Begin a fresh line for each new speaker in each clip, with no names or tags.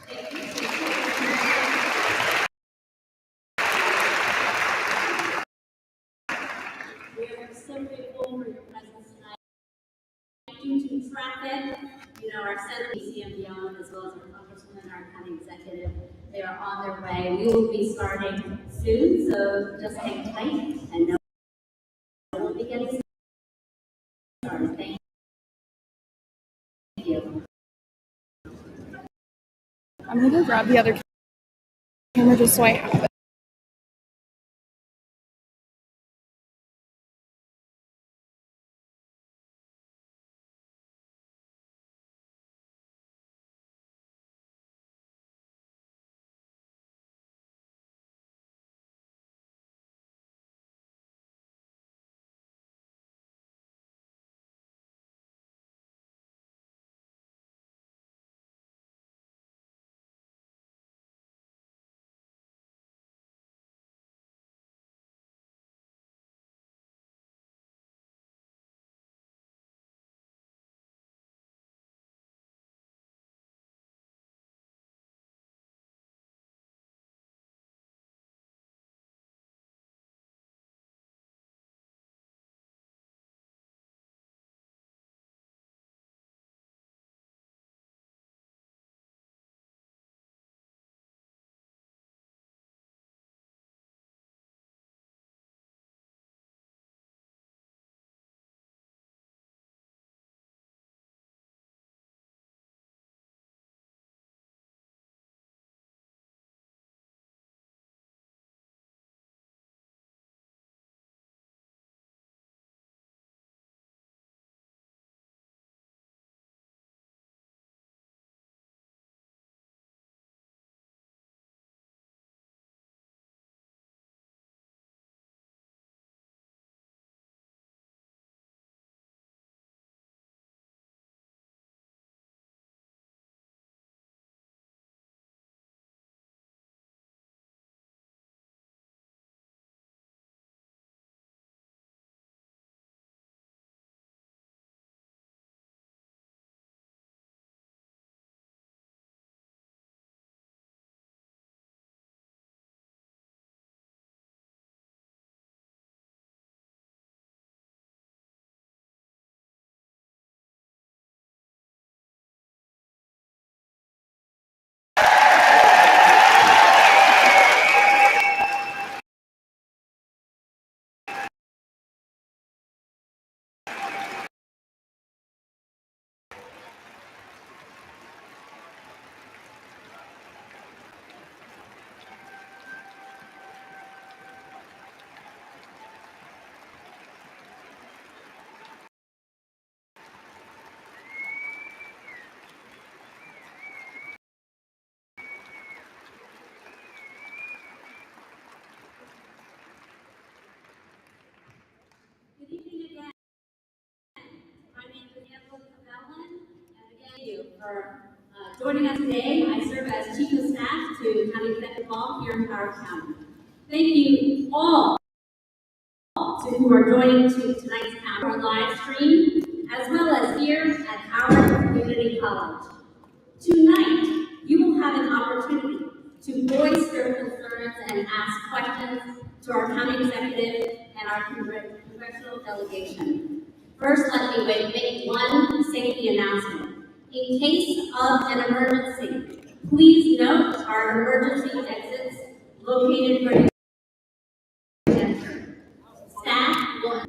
We are so grateful for your presence tonight. Due to traffic, our Senate and beyond, as well as our Congresswoman, our county executive, they are on their way. We will be starting soon, so just hang tight and know we'll be getting started. Thank you.
I'm going to go grab the other camera just so I have it.
Good evening again. My name is Elfreth from Hollen, and again, thank you for joining us today. I serve as Chief of Staff to County Executive Hall here in Howard County. Thank you all who are joining tonight's our live stream, as well as here at Howard Community College. Tonight, you will have an opportunity to voice your concerns and ask questions to our county executive and our congressional delegation. First, let me make one safety announcement. In case of an emergency, please note our emergency exits located where you enter. Staff will.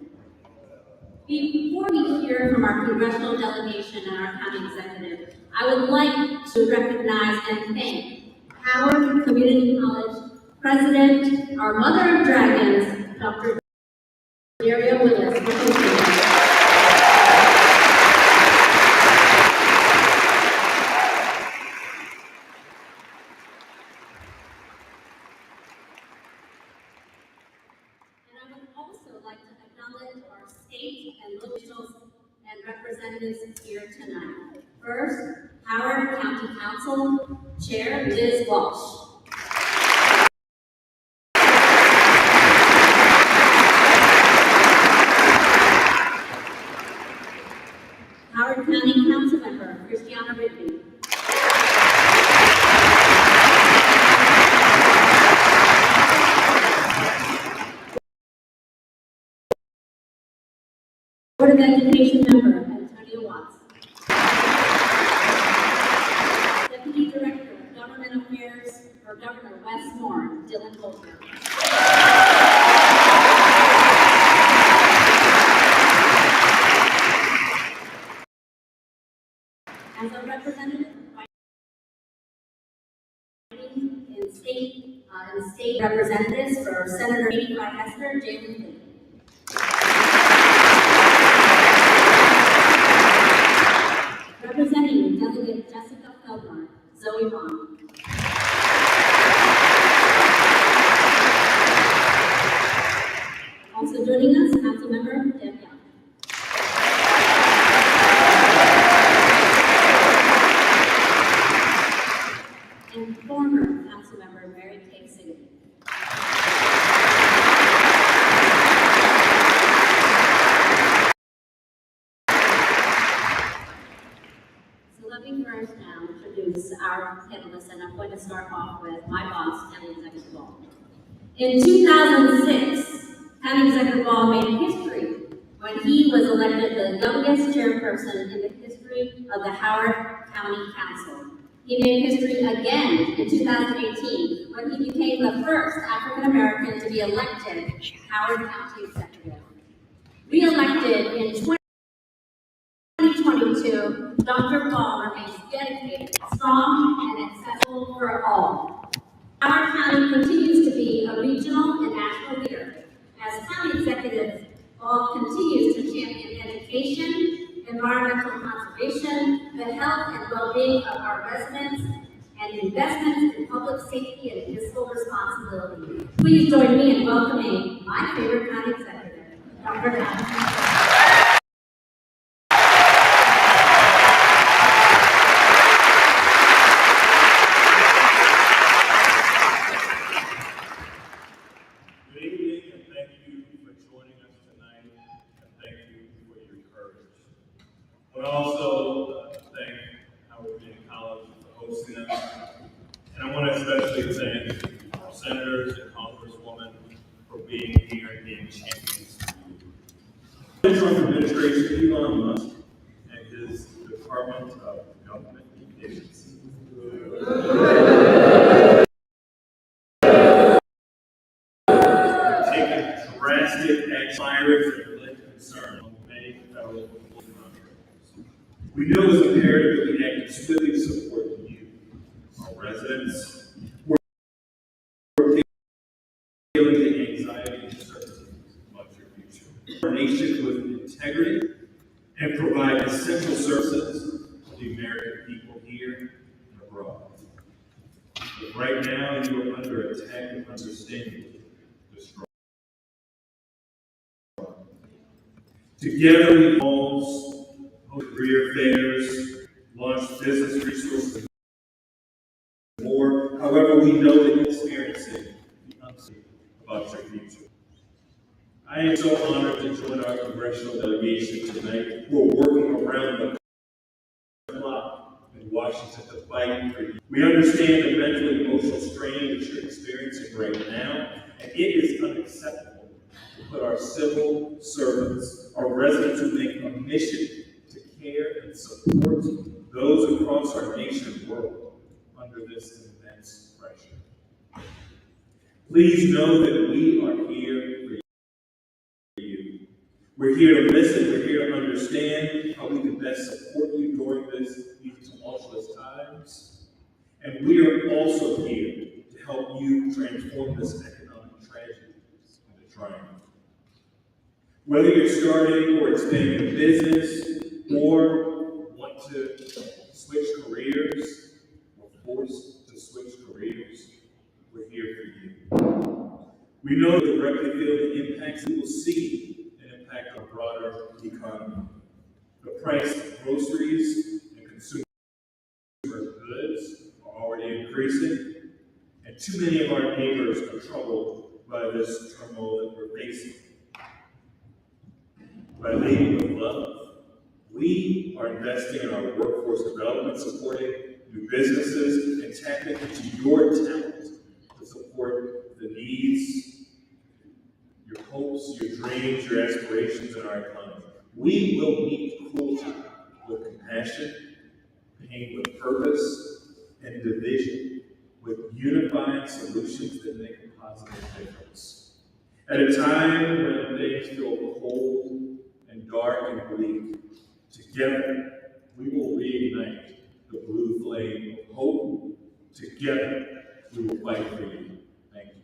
Before we hear from our congressional delegation and our county executive, I would like to recognize and thank Howard Community College President, our Mother of Dragons, Dr. Daria Willis. And I would also like to acknowledge our state and local officials and representatives here tonight. First, Howard County Council Chair Liz Walsh. Howard County Council Member Christiana Rigby. Board of Education member, Antonio Watts. Deputy Director of Government Affairs for Governor Wes Moore, Dylan Coulter. As a representative in state representatives for Senator 85 Hester, Jalen Lee. Representing Delegate Jessica Feldmar, Zoe Vaughn. Also joining us, Councilmember Deb Young. And former Councilmember Mary Kay Siggett. So let me first now introduce our panelists, and I'm going to start off with my boss, County Executive Ball. In 2006, County Executive Ball made history when he was elected the youngest chairperson in the history of the Howard County Council. He made history again in 2018 when he became the first African American to be elected Howard County Executive. Re-elected in 2022, Dr. Ball remains dedicated, strong, and accessible for all. Howard County continues to be a regional and national leader as County Executive Ball continues to champion education, environmental conservation, the health and well-being of our residents, and investments in public safety and fiscal responsibility. Please join me in welcoming my favorite County Executive, Dr. Allen.
I would also thank Howard Community College for hosting us. And I want to especially thank our senators and Congresswomen for being here and being champions. The Trump administration, Elon Musk, and his Department of Government Efficiency have taken drastic action that led to concern on many federal contractors. We know it's imperative that we act to swiftly support you, our residents, who are feeling the anxiety and uncertainty about your future. Our nation with integrity and provide essential services to the American people here and abroad. But right now, you are under attack and understanding the struggle. Together, we host career fairs, launch business resources, and more. However, we know that you're experiencing the uncertainty about your future. I am so honored to join our congressional delegation tonight, who are working around the clock in Washington to fight for you. We understand the mental and emotional strain that you're experiencing right now, and it is unacceptable to put our civil servants, our residents who make a mission to care and support those across our nation and world under this immense pressure. Please know that we are here for you. We're here to listen, we're here to understand how we can best support you during these tumultuous times. And we are also here to help you transform this economic tragedy into triumph. Whether you're starting or expanding a business, or want to switch careers, or forced to switch careers, we're here for you. We know that directly feel the impacts we will see and impact our broader economy. The price of groceries and consumer goods are already increasing, and too many of our neighbors are troubled by this turmoil that we're facing. By leading with love, we are investing in our workforce development, supporting new businesses, and tapping into your talent to support the needs, your hopes, your dreams, your aspirations in our economy. We will meet cruelty with compassion, pain with purpose, and division with unifying solutions that make a positive difference. At a time when things feel cold and dark and bleak, together we will reignite the blue flame of hope. Together we will fight for you. Thank you.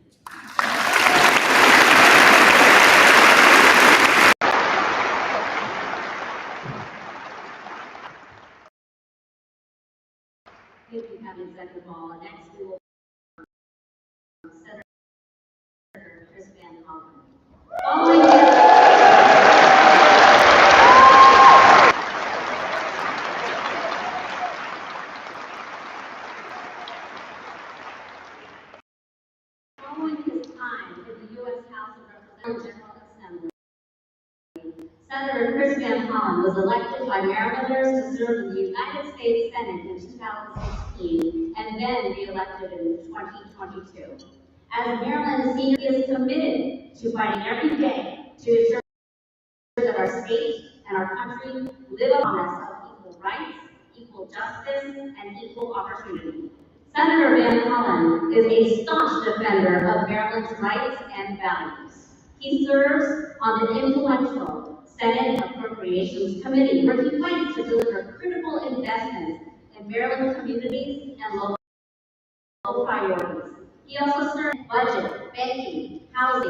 Thank you, County Executive Hall. Next, we will Senator Chris Van Hollen. Following his time in the U.S. House of Representatives General Assembly, Senator Chris Van Hollen was elected by Marylanders to serve in the United States Senate in 2016 and then re-elected in 2022. As Maryland's senior, he is committed to fighting every day to ensure that our state and our country live a promise of equal rights, equal justice, and equal opportunity. Senator Van Hollen is a staunch defender of Maryland's rights and values. He serves on the influential Senate Appropriations Committee, where he fights to deliver critical investments in Maryland communities and local priorities. He also serves in budget, banking, housing,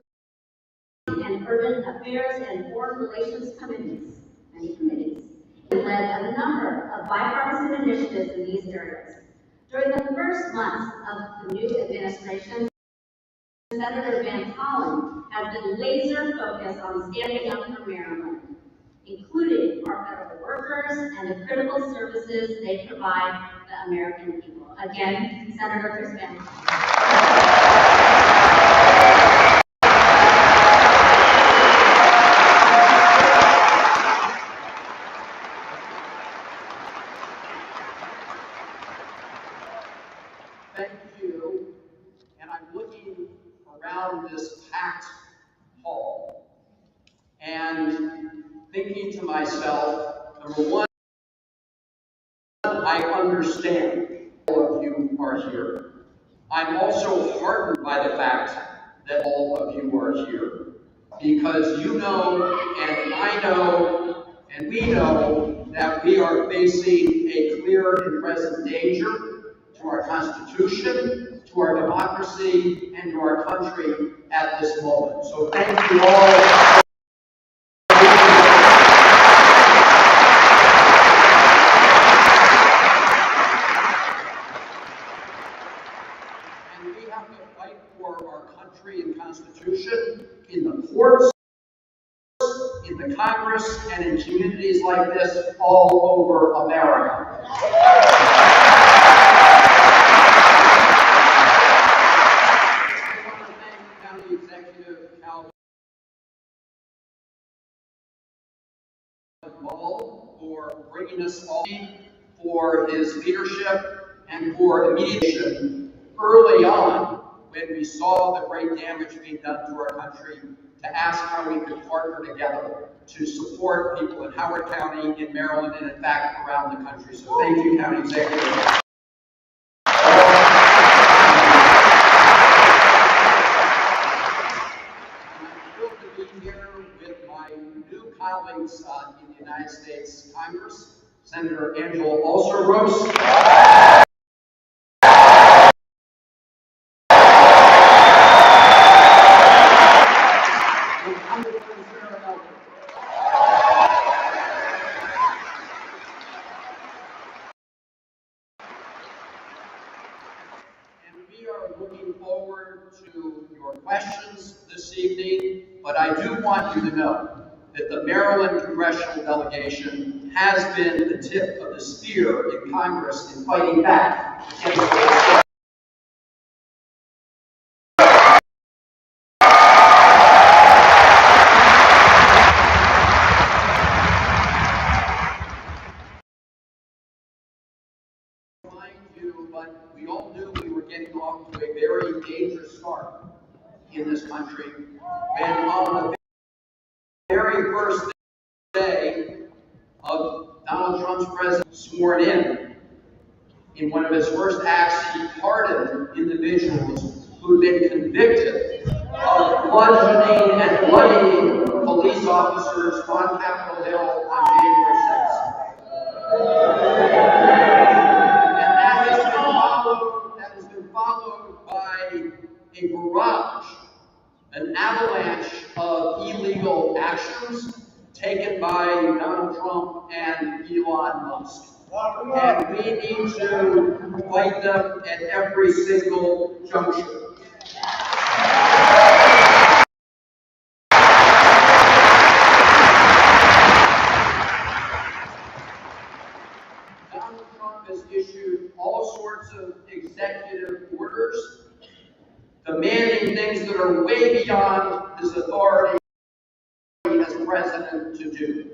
and urban affairs and foreign relations committees, many committees. He led a number of bipartisan initiatives in these areas. During the first months of the new administration, Senator Van Hollen has been laser focused on standing up for Maryland, including our federal workers and the critical services they provide the American people. Again, Senator Chris Van Hollen.
Thank you. And I'm looking around this packed hall and thinking to myself, number one, I understand all of you are here. I'm also heartened by the fact that all of you are here, because you know, and I know, and we know that we are facing a clear and present danger to our Constitution, to our democracy, and to our country at this moment. So thank you all. And we have to fight for our country and Constitution in the courts, in the Congress, and in communities like this all over America. For bringing us all, for his leadership, and for immediation early on when we saw the great damage being done to our country, to ask how we could partner together to support people in Howard County, in Maryland, and in fact around the country. So thank you, County Executive. Colleagues in the United States Congress, Senator Alsobrooks, and we are looking forward to your questions this evening, but I do want you to know that the Maryland congressional delegation has been the tip of the spear in Congress in fighting back against the but we all knew we were getting off to a very dangerous start in this country. And on the very first day of Donald Trump's president sworn in one of his first acts, he pardoned individuals who had been convicted of bludgeoning and bloodying police officers on Capitol Hill on January 6th. And that has been followed by a barrage, an avalanche of illegal actions taken by Donald Trump and Elon Musk. And we need to fight them at every single juncture. Donald Trump has issued all sorts of executive orders demanding things that are way beyond his authority as president to do.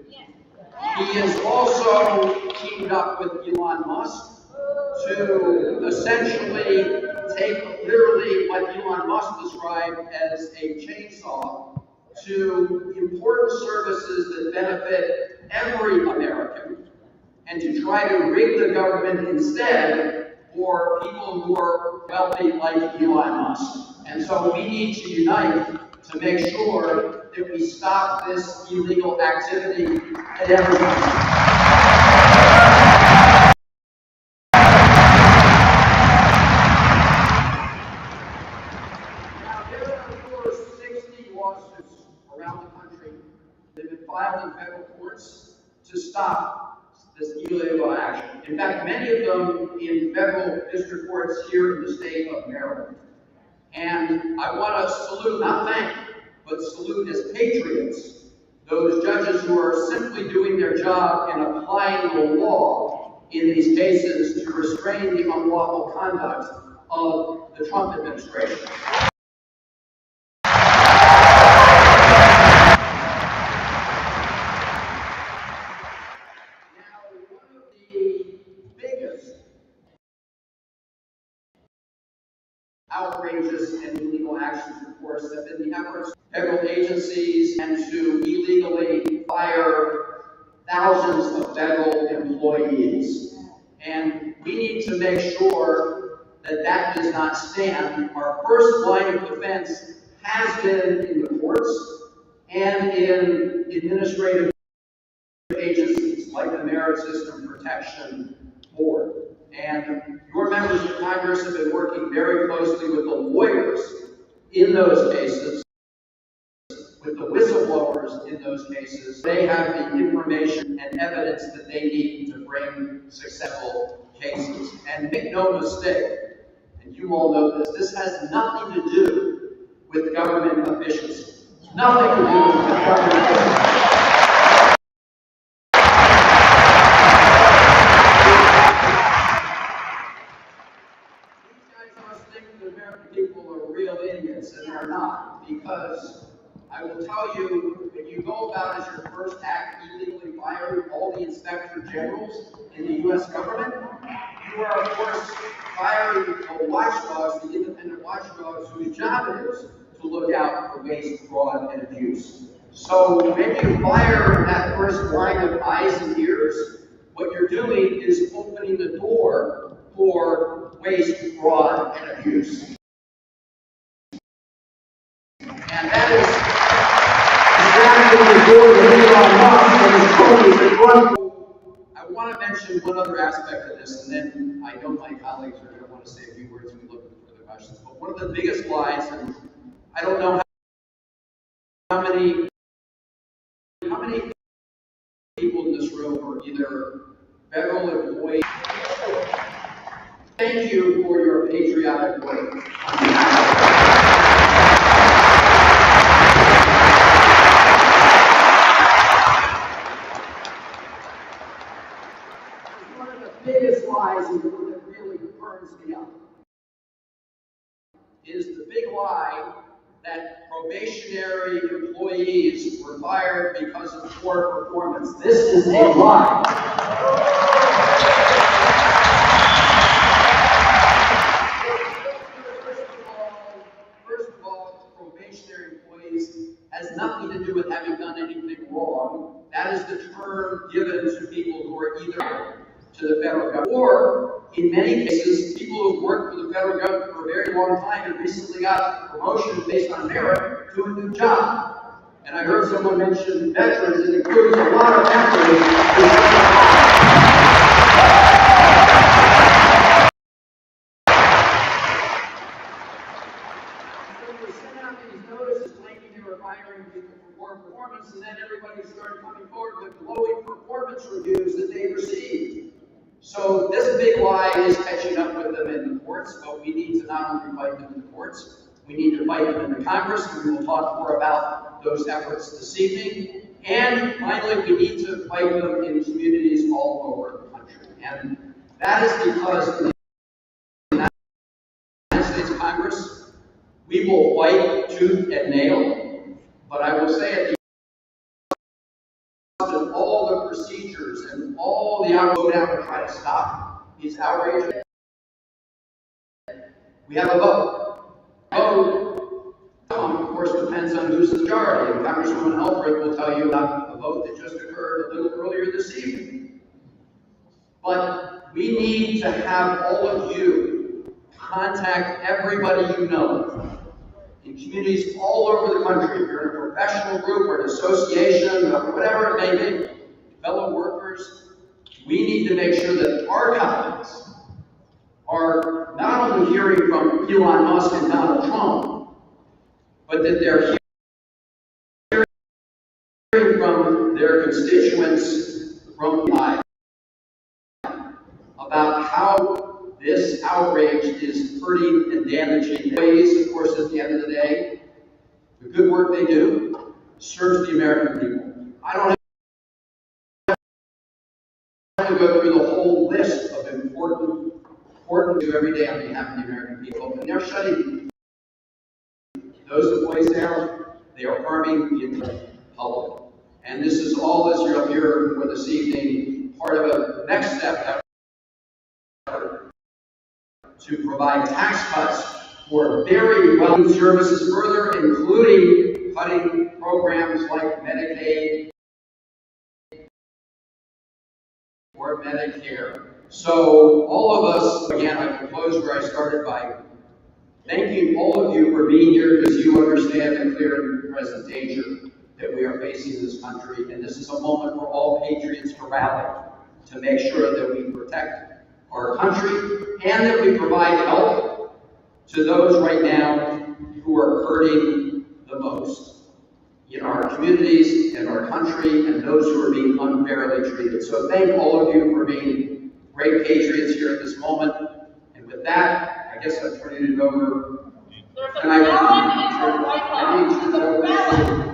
He has also teamed up with Elon Musk to essentially take literally what Elon Musk described as a chainsaw to important services that benefit every American and to try to rig the government instead for people who are wealthy like Elon Musk. And so we need to unite to make sure that we stop this illegal activity at every time. Now, there are, of course, 60 lawsuits around the country that have been filed in federal courts to stop this illegal action. In fact, many of them in federal district courts here in the state of Maryland. And I want to salute, not thank, but salute as patriots, those judges who are simply doing their job and applying the law in these cases to restrain the unlawful conduct of the Trump administration. Now, one of the biggest outrageous and illegal actions, of course, have been the efforts of federal agencies and to illegally fire thousands of federal employees. And we need to make sure that that does not stand. Our first line of defense has been in the courts and in administrative agencies like the Merit System Protection Board. And your members of Congress have been working very closely with the lawyers in those cases, with the whistleblowers in those cases. They have the information and evidence that they need to bring successful cases. And make no mistake, and you all know this, this has nothing to do with government efficiency. Nothing to do with government efficiency. And are not, because I will tell you, when you go about as your first act illegally firing all the inspector generals in the U.S. government, you are, of course, firing the watchdogs, the independent watchdogs, whose job it is to look out for waste, fraud, and abuse. So when you fire that first line of eyes and ears, what you're doing is opening the door for waste, fraud, and abuse. And that is exactly the door that Elon Musk and his company. I want to mention one other aspect of this, and then I know my colleagues are going to want to say a few words when we look for the questions. But one of the biggest lies, and I don't know how many people in this room are either federal employees. Thank you for your patriotic work on behalf of biggest lies and the one that really burns me up is the big lie that probationary employees were fired because of poor performance. This is a lie. First of all, probationary employees has nothing to do with having done anything wrong. That is the term given to federal government, or in many cases, people who've worked for the federal government for a very long time and recently got promotion based on merit to a new job. And I heard someone mention veterans, it includes a lot of veterans. Hiring people for poor performance, and then everybody started coming forward with glowing performance reviews that they received. So this big lie is catching up with them in the courts, but we need to not only fight them in the courts, we need to fight them in the Congress, and we will talk more about those efforts this evening. And finally, we need to fight them in communities all over the country. And that is because in the United States Congress, we will fight tooth and nail. But I will say at the end of all the procedures and all the go down to try to stop these outrages, we have a vote. Vote, of course, depends on who's the majority. And Congresswoman Elfreth will tell you about the vote that just occurred a little earlier this evening. But we need to have all of you contact everybody you know. In communities all over the country, if you're in a professional group or an association, or whatever it may be, fellow workers, we need to make sure that our colleagues are not only hearing from Elon Musk and Donald Trump, but that they're hearing from their constituents from live about how this outrage is hurting and damaging ways. Of course, at the end of the day, the good work they do serves the American people. I don't have to go through the whole list of important do every day on behalf of the American people, and they're shutting those employees down. They are harming the entire public. And this is all, as you'll hear for this evening, part of a next step to provide tax cuts for very well services further, including cutting programs like Medicaid or Medicare. So all of us, again, I can close where I started by thanking all of you for being here, because you understand the clear present danger that we are facing in this country. And this is a moment for all patriots to rally to make sure that we protect our country and that we provide help to those right now who are hurting the most in our communities and our country, and those who are being unfairly treated. So thank all of you for being great patriots here at this moment. And with that, I guess I'll turn it over.
There's a felon in the White House. He's a felon.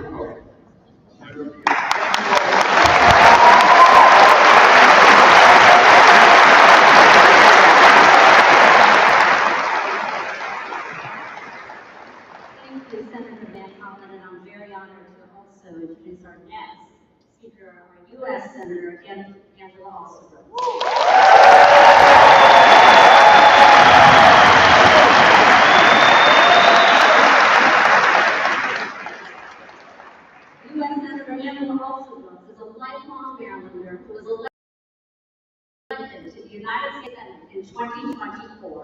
Hollen, and I'm very honored to also introduce our next speaker, our U.S. Senator, Angela Alsobrooks. U.S. Senator Angela Alsobrooks is a lifelong Marylander who was elected to the United States Senate in 2024.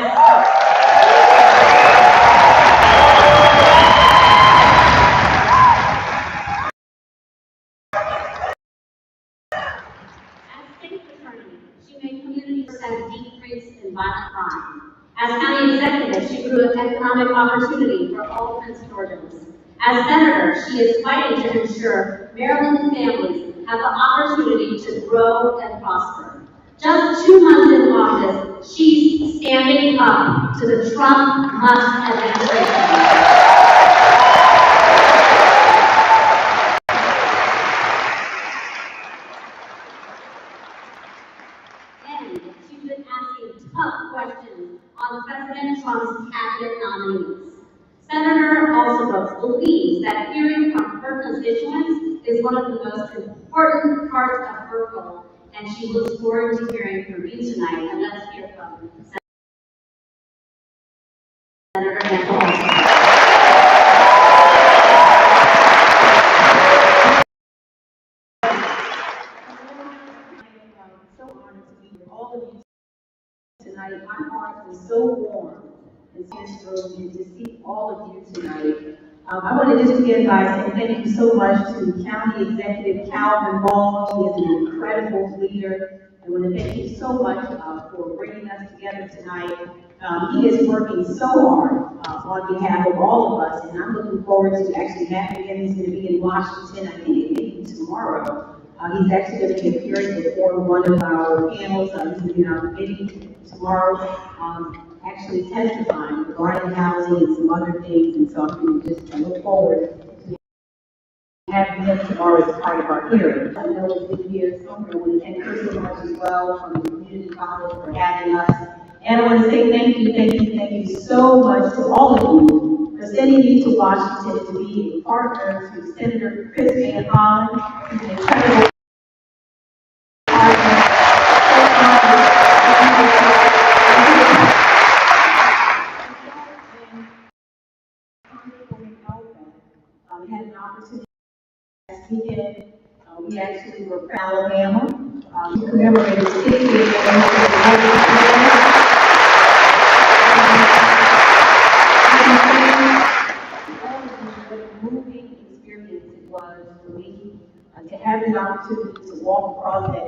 Decrease in violent crime. As county executive, she grew economic opportunity for all Prince Georgians. As senator, she is fighting to ensure Maryland families have the opportunity to grow and prosper. Just 2 months in office, she's standing up to the Trump-Musk administration. Tough questions on President Trump's cabinet nominees. Senator Alsobrooks believes that hearing from her constituents is one of the most important parts of her role, and she looks forward to hearing from you tonight. And let's hear from Senator Angela Alsobrooks.
So honored to be with all of you.
tonight. My heart is so warm in this room and to see all of you tonight. I want to just begin by saying thank you so much to County Executive Calvin Ball. He is an incredible leader. I want to thank you so much for bringing us together tonight. He is working so hard on behalf of all of us, and I'm looking forward to actually having him. He's going to be in Washington, I think it may be tomorrow. He's actually going to be appearing before one of our panels. He's going to be in our committee tomorrow, actually testifying regarding housing and some other things. And so I'm going to just look forward to having him tomorrow as part of our hearing. I know it's been here somewhere. I want to thank her so much as well from the community college for having us. And I want to say thank you so much to all of you for sending me to Washington to be a partner to Senator Chris Van Hollen. He's an incredible we had an opportunity last weekend. We actually were from Alabama. We commemorated 60 years what a moving experience it was for me to have the opportunity to walk across that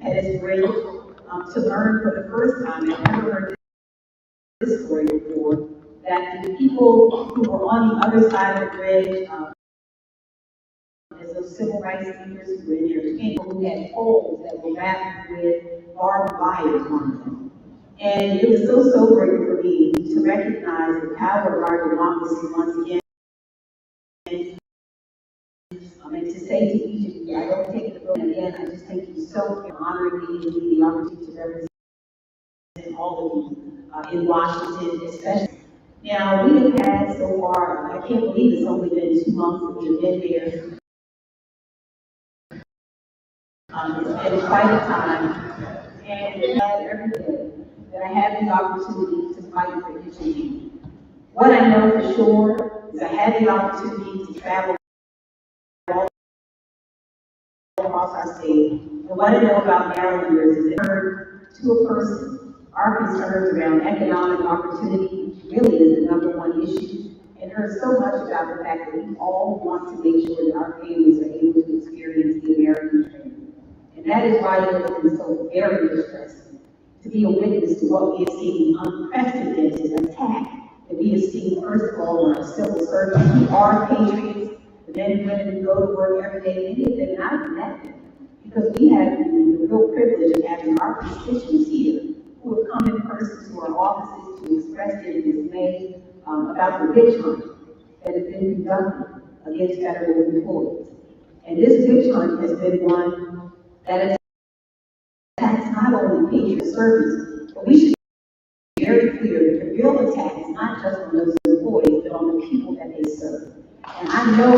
Pettus Bridge, to learn for the first time. I've never heard this story before, that the people who were on the other side of the bridge, as those civil rights leaders who were in there, people who had poles that were wrapped with barbed wire on them. And it was so sobering for me to recognize the power of our democracy once again. And to say to each of you, I don't take the vote again, I just thank you so for honoring me and me the opportunity to represent all of you in Washington, especially. Now, we have had so far, I can't believe it's only been 2 months that we've been there. It's been quite a time, and I'm glad every day that I have the opportunity to fight for each of you. What I know for sure is I had the opportunity to travel all across our state, and what I know about Marylanders is that heard to a person, our concerns around economic opportunity really is the #1 issue, and heard so much about the fact that we all want to make sure that our families are able to experience the American dream. And that is why it has been so very distressing to be a witness to what we have seen, the unprecedented attack that we have seen, first of all, on our civil servants who are patriots, the men and women who go to work every day, many of them not elected, because we have the real privilege of having our constituents here who have come in person to our offices to express their dismay about the witch hunt that has been conducted against federal employees. And this witch hunt has been one that attacks not only patriot servants, but we should be very clear that the real attack is not just on those employees, but on the people that they serve. And I know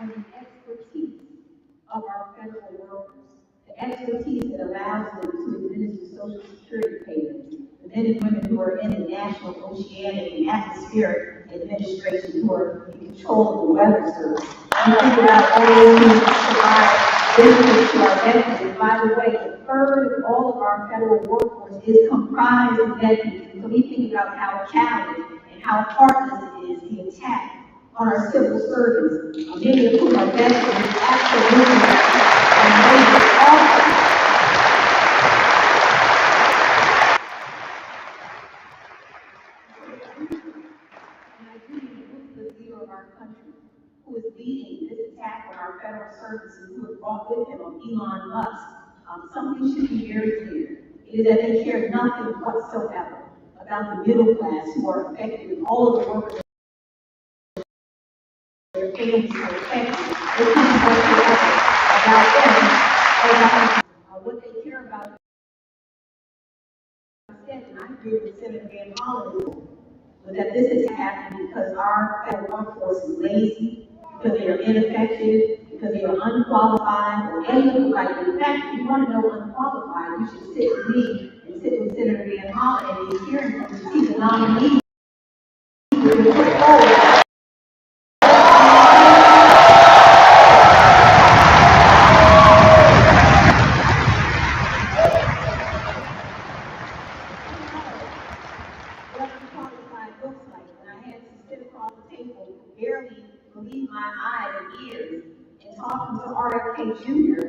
on the expertise of our federal workers, the expertise that allows them to administer Social Security payments, the men and women who are in the National Oceanic and Atmospheric Administration who are in control of the weather service. We think about all those who provide benefits to our veterans. And by the way, a third of all of our federal workforce is comprised of veterans. And so we think about how callous and how heartless it is, the attack on our civil servants, many of whom are veterans, absolutely amazing. And I do the leader of our country, who is leading this attack on our federal services, and who has brought with him Elon Musk. Something should be very clear. It is that they care nothing whatsoever about the middle class who are affected, and all of the workers their families are affected. They can't whatsoever about them or about what they care about. Instead, and I agree with Senator Van Hollen, was that this is happening because our federal workforce is lazy, because they are ineffective, because they are unqualified, or anything like that. In fact, if you want to know unqualified, you should sit with me and sit with Senator Van Hollen and be hearing from to see the nominees who will put forward. welcome to RFK Jr.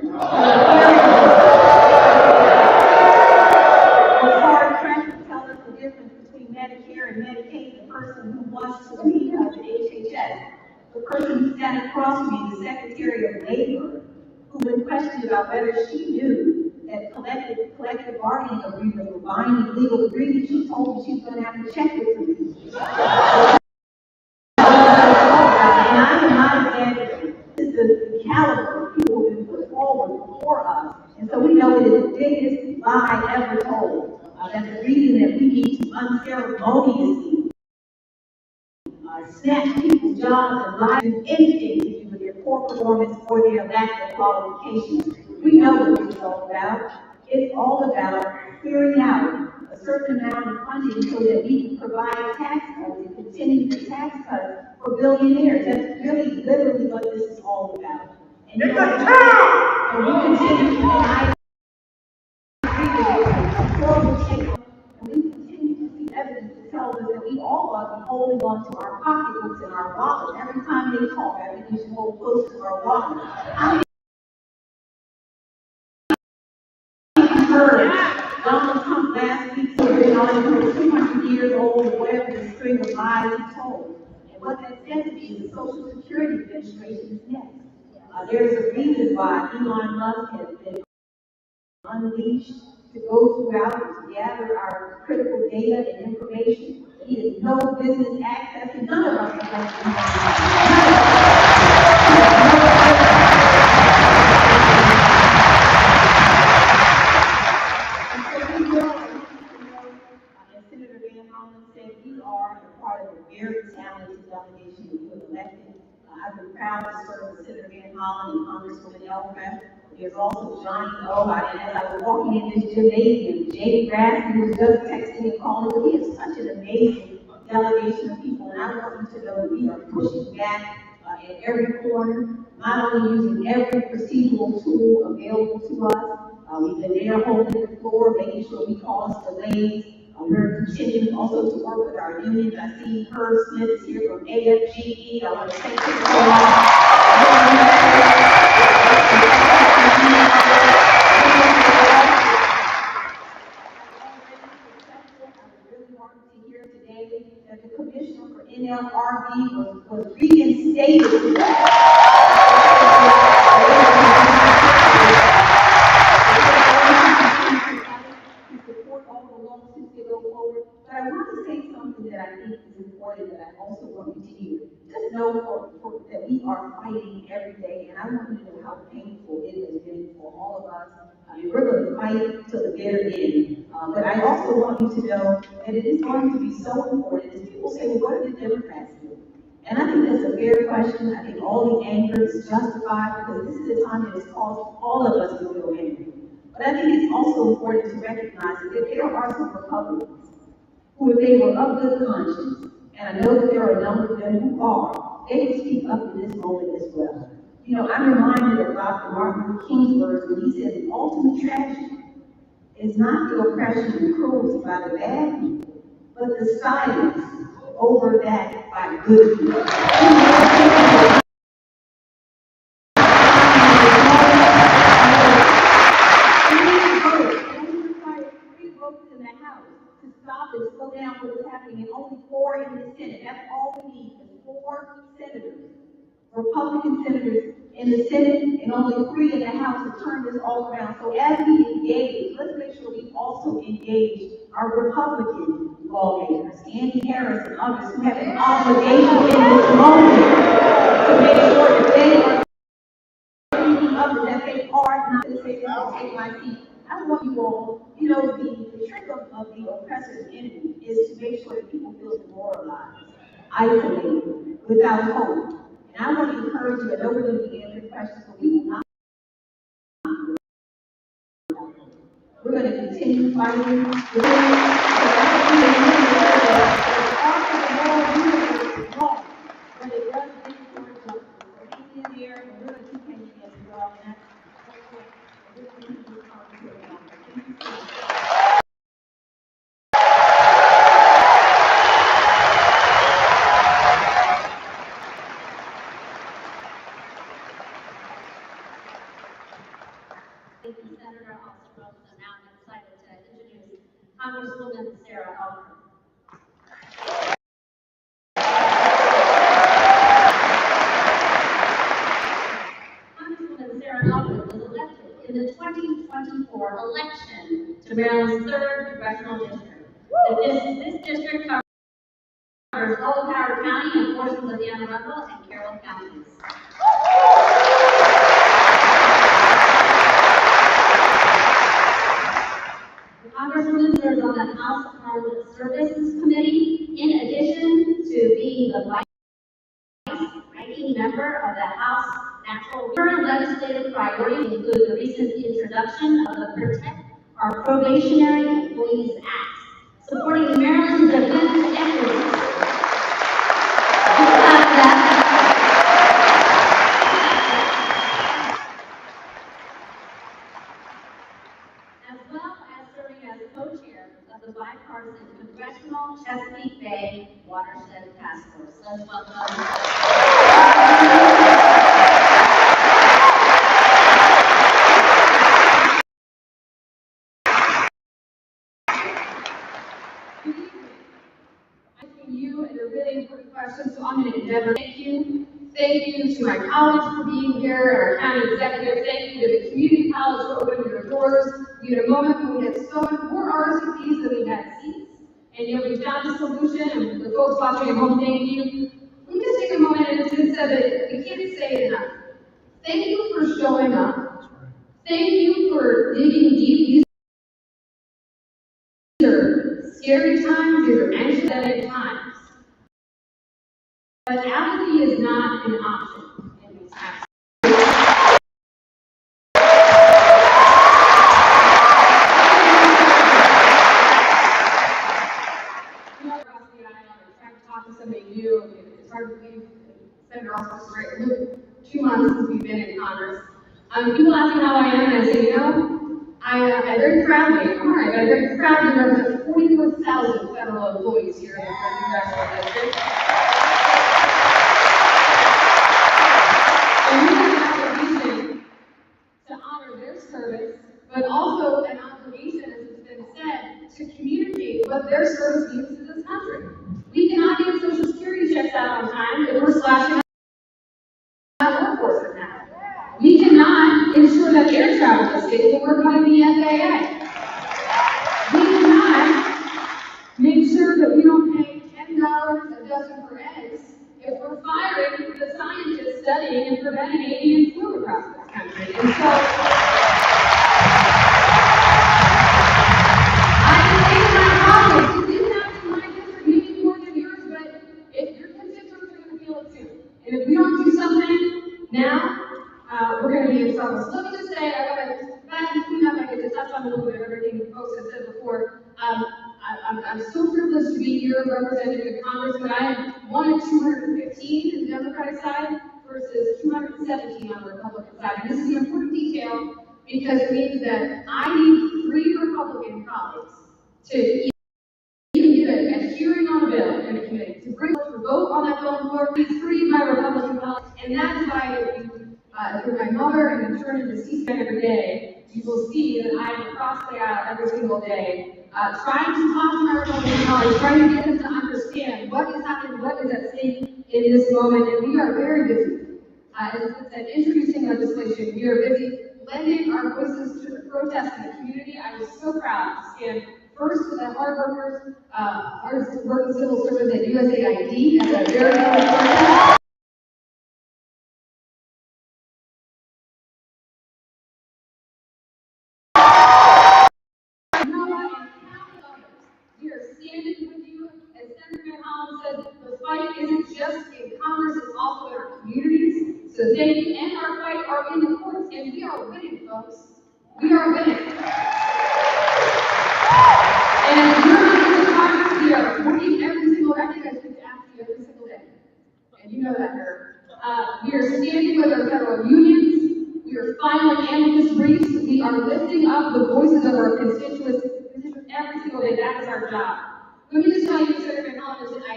Sorry, Trent, tell us the difference between Medicare and Medicaid, the person who wants to leave us at HHS. The person who sat across from me, the Secretary of Labor, who when questioned about whether she knew that collective bargaining agreements were binding legal agreements, she told me she was going to have to check with them. And I am not exaggerating. This is the caliber of people who have been put forward before us. And so we know it is the biggest lie ever told. That's the reason that we need to unceremoniously snatch people's jobs and lives and anything to do with their poor performance or their lack of qualifications. We know what this is all about. It's all about clearing out a certain amount of funding so that we can provide tax cuts and continue the tax cuts for billionaires. That's really literally what this is all about. And we continue, and I and we continue to see evidence that tells us that we all ought to be holding on to our pocketbooks and our wallets. Every time they talk, I think we should hold close to our wallet. I heard Donald Trump last week say on 200 years old or whatever the string of lies he told. And what that said to me is the Social Security Administration is next. There's a reason why Elon Musk has been unleashed to go throughout to gather our critical data and information. He has no business access, and none of us are going to and Senator Van Hollen said we are a part of a very talented delegation that you have elected. I've been proud to serve with Senator Van Hollen and Congresswoman Elfreth. There's also Johnny O. And as I was walking in this gymnasium, Jay Grassley was just texting and calling. We have such an amazing delegation of people, and I want you to know that we are pushing back in every corner, not only using every procedural tool available to us. We've been there holding the floor, making sure we cause delays. We're continuing also to work with our unions. I see Herb Smith is here from AFGE. I want to thank you so much. That the commissioner for NLRB was reinstated today. To support all the lawsuits that go forward. But I want to say something that I think is important that I also want you to hear. Just know that we are fighting every day, and I want you to know how painful it has been for all of us. We're going to fight to the bitter end. But I also want you to know that it is going to be so important as people say, well, what do the Democrats do? And I think that's a fair question. I think all the anger is justified because this is a time that has caused all of us to feel angry. But I think it's also important to recognize that there are some Republicans who, if they were of good conscience, and I know that there are a number of them who are, they would speak up in this moment as well. You know, I'm reminded of Dr. Martin Luther King's words when he said the ultimate tragedy is not the oppression and cruelty by the bad people, but the silence over that by good people. In the House to stop and slow down what is happening, and only 4 in the Senate. That's all we need is 4 senators, Republican senators in the Senate, and only 3 in the House to turn this all around. So as we engage, let's make sure we also engage our Republican lawmakers, Andy Harris and others who have an obligation in this moment to make sure that they are speaking up and that they are not going to say, take my seat. I want you all, you know, the trick of the oppressor's enemy is to make sure that people feel demoralized, isolated, without hope. And I want to encourage you, I know we're going to be answering questions, but we will not. We're going to continue fighting. We're going to but it does bring forward justice. So hang in there, and we're going to keep hanging as well. And that's what we're going to do commentary on. Thank you so much.
Senator Alsobrooks, and now I'm excited to introduce Congresswoman Sarah Elfreth. Congresswoman Sarah Hollen was elected in the 2024 election to Maryland's 3rd Congressional District. This district covers all of Howard County and portions of Anne Arundel and Carroll counties. The Congresswoman serves on the House Armed Services Committee, in addition to being the vice-ranking member of the House Natural. Current legislative priorities include the recent introduction of the Protect Our Probationary Employees Act, supporting Maryland's defense efforts. As well as serving as co-chair of the bipartisan Congressional Chesapeake Bay Watershed Task Force. Let's welcome.
You and your really important questions, so I'm going to endeavor. Thank you. Thank you to my college for being here, and our county executive. Thank you to the community college for opening their doors. We had a moment when we had so much more RSVPs than we had seats, and we found a solution. And the folks watching at home, thank you. Let me just take a moment and just say that we can't say it enough. Thank you for showing up. Thank you for digging deep. These are scary times, these are anxious times. But apathy is not an option in these times. Across the aisle, or trying to talk to somebody new, it's hard to believe Senator Alsobrooks, right? Look, 2 months since we've been in Congress. People ask me how I am, and I say, I very proudly, I'm all right, but I very proudly represent 44,000 federal employees here in the Congressional District. And we have an obligation to honor their service, but also an obligation, as has been said, to communicate what their service means to this country. We cannot get Social Security checks out on time if we're slashing our workforce right now. We cannot ensure that air travel is safe when we're cutting the FAA. We cannot make sure that we don't pay $10 a dozen for eggs if we're firing the scientists studying and preventing avian flu across this country. And so, I can say to my colleagues, it's impacting my district maybe more than yours, but if your constituents are going to feel it too. And if we don't do something now, we're going to be in trouble. So let me just say, I got to back and clean up. I get to touch on a little bit of everything folks have said before. I'm so privileged to be here representing the Congress, but I am one of 215 in the Democratic side versus 217 on the Republican side. And this is an important detail because it means that I need 3 Republican colleagues to even get a hearing on a bill in the committee, to bring to vote on that bill on the floor. Need 3 of my Republican colleagues, and that's why if you're my mother and you turn into C-SPAN every day, you will see that I am across the aisle every single day, trying to talk to my Republican colleagues, trying to get them to understand what is happening, what is at stake in this moment, and we are very busy. As it said, introducing legislation, we are busy lending our voices to the protests in the community. I was so proud to stand first with the hard workers, hard working civil servants at USAID at the very first protest. We are standing with you, as Senator Hollen said, the fight isn't just in Congress, it's also in our communities. So they and our fight are in the courts, and we are winning, folks. We are winning. And you're not in the Congress, we are working every single day. I think I speak to ask you every single day. And you know that, Herb. We are standing with our federal unions. We are filing amicus briefs. We are lifting up the voices of our constituents every single day. That is our job. Let me just tell you, Senator Hollen, I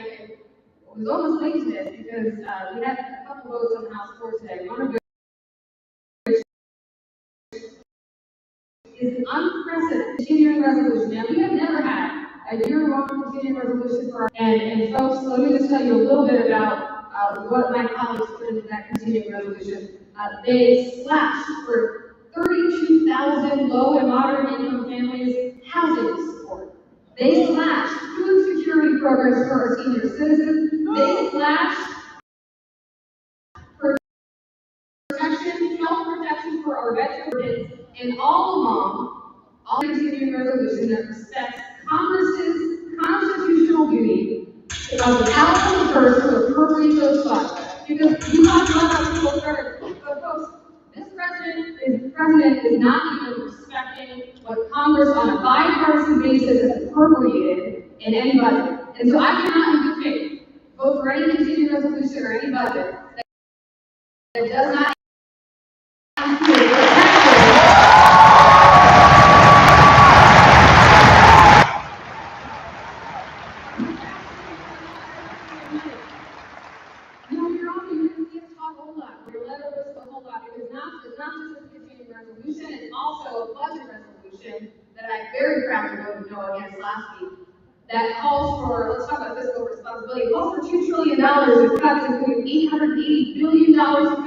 was almost late to this because we had a couple votes on the House floor today. One of is an unprecedented continuing resolution. Now, we have never had a year-long continuing resolution for our, and folks, let me just tell you a little bit about what my colleagues put into that continuing resolution. They slashed for 32,000 low and moderate income families housing support. They slashed food security programs for our senior citizens. They slashed protection, health protection for our veterans, and all along, all continuing resolution that respects Congress's constitutional duty of the powerful purse to appropriate those funds. Because we talk a lot about people service, but folks, this president is not even respecting what Congress on a bipartisan basis has appropriated in any budget. And so I cannot in good faith vote for any continuing resolution or any budget that does not that I'm very proud to vote no against last week, that calls for, let's talk about fiscal responsibility, it calls for $2 trillion in cuts, including $880 billion in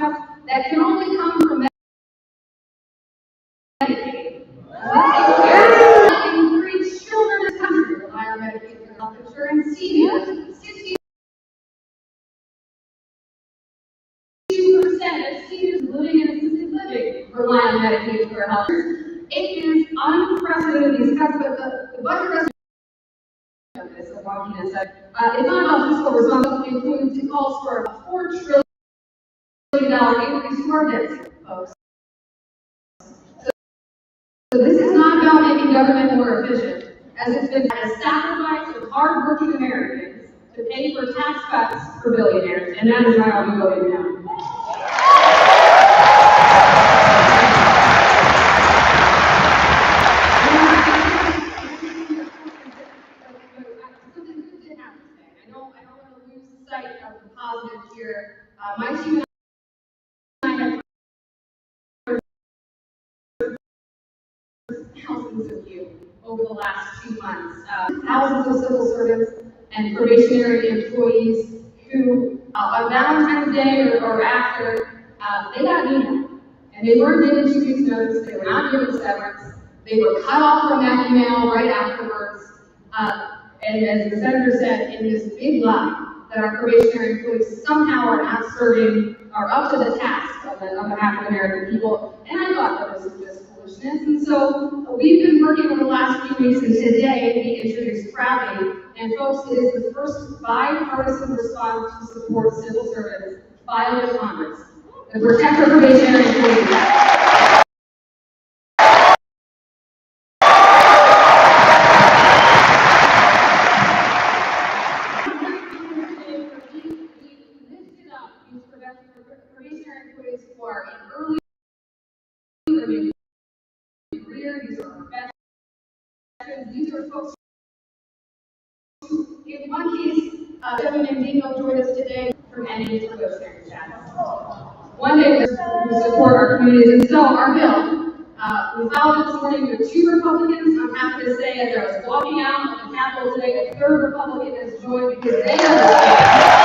cuts that can only come from Medicaid. And 3 children in this country rely on Medicaid for health insurance, seniors, 62% of seniors living in assisted living rely on Medicaid for health insurance. It is unprecedented, these cuts, but the budget resolution is it's not about fiscal responsibility, includes, it calls for a $4 trillion increase to our debt, folks. So this is not about making government more efficient, as it's been a sacrifice of hard-working Americans to pay for tax cuts for billionaires, and that is why I'll be voting no. Here, my team and I have thousands of you over the last 2 months. Thousands of civil servants and probationary employees who, on Valentine's Day or after, they got an email. And they weren't given 2 weeks' notice, they were not given severance, they were cut off from that email right afterwards. And as the senator said, in this big lie, that our probationary employees somehow are not serving, are up to the task on behalf of American people. And I thought that this was just foolishness. And so we've been working over the last few weeks, and today we introduced proudly. And folks, it is the first bipartisan response to support civil servants filed in Congress to protect our probationary employees. These are folks who, in one case, a gentleman named Dino joined us today from NA's probationary status. One day, we support our communities, and so our bill, we filed it this morning with 2 Republicans. I'm happy to say, as I was walking out of the Capitol today, a 3rd Republican has joined because they understand.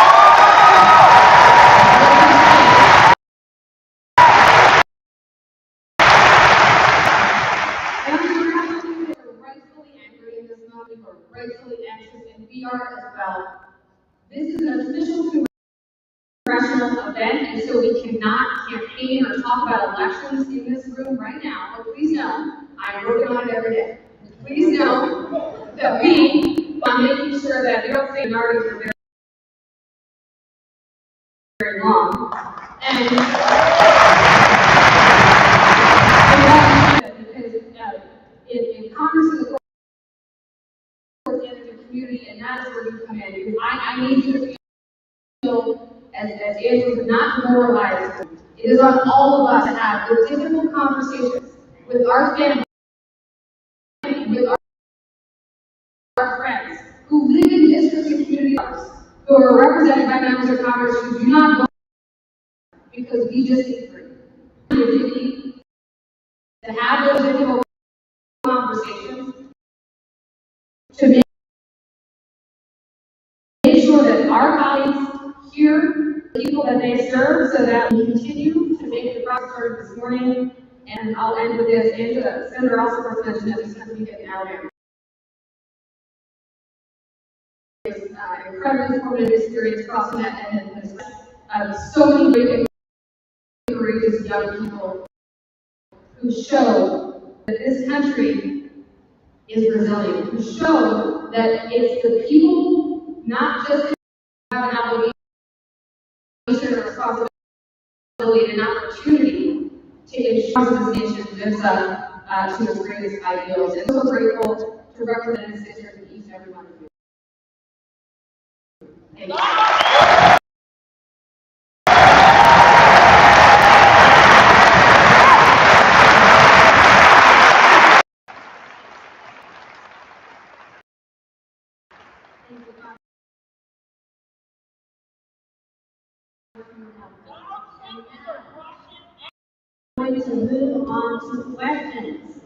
Rightfully anxious, and we are as well. This is an official congressional event, and so we cannot campaign or talk about elections in this room right now. But please know, I'm working on it every day. Please know that we are making sure that we don't say minority for very, very long. And because in Congress and the community, and that is where you come in, because I need you to feel, as Andrew, not demoralized. It is on all of us to have the difficult conversations with our family, with our friends, who live in districts and communities, who are represented by members of Congress who do not vote, because we just agree. To have those difficult so that we continue to make the progress started this morning. And I'll end with this. Senator Alsobrooks mentioned that we spent the weekend in Alabama. Incredibly informative experience crossing that and so many great and courageous young people who show that this country is resilient, who show that it's the people, not just who have an obligation or responsibility and an opportunity to ensure this nation lives up to its greatest ideals. And I'm so grateful to represent this district in each and every one of you. Thank you.
Going to move on to questions.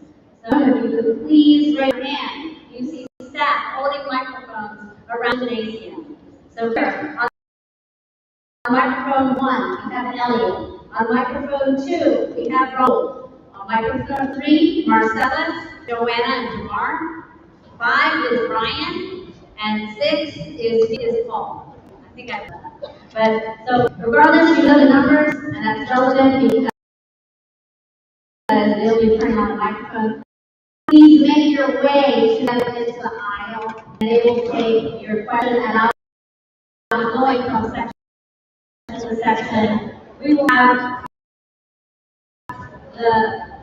So if you could please raise your hand. You see staff holding microphones around the gymnasium. So here, on microphone 1, we have Elliot. On microphone 2, we have Raul. On microphone 3, Marcellus, Joanna, and Jamar. 5 is Brian, and 6 is Paul. I think I that. But so regardless, you know the numbers, and that's relevant because they'll be turning on the microphone. Please make your way to the aisle, and they will take your question. And I'm going from section to section. We will have the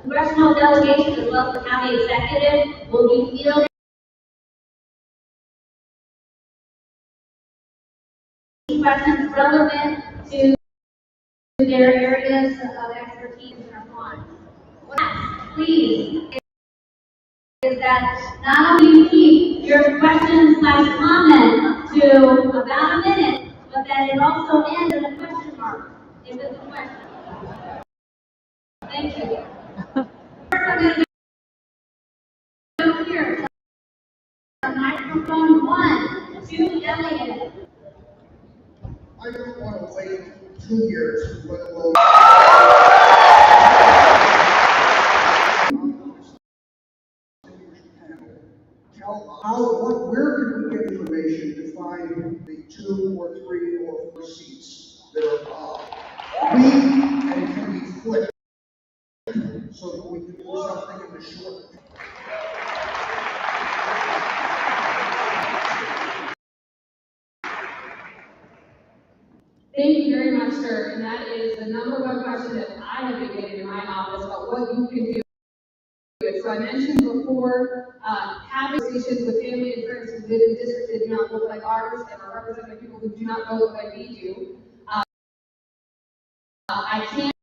congressional delegation as well as the county executive will be fielding questions relevant to their areas of expertise and response. Last, please, is that not only keep your questions/comment to about a minute, but that it also ends in a question mark, if it's a question. Thank you. First, I'm going to go here. Microphone 1, to Elliot.
I don't want to wait 2 years, let alone. Where can we get information to find the 2 or 3 or 4 seats that are weak and can be flipped so that we can do something in the short term?
Thank you very much, sir. And that is the number one question that I have been getting in my office about what you can do. So I mentioned before, having conversations with family and friends who live in districts that do not look like ours and are represented by people who do not look like we do. I can't,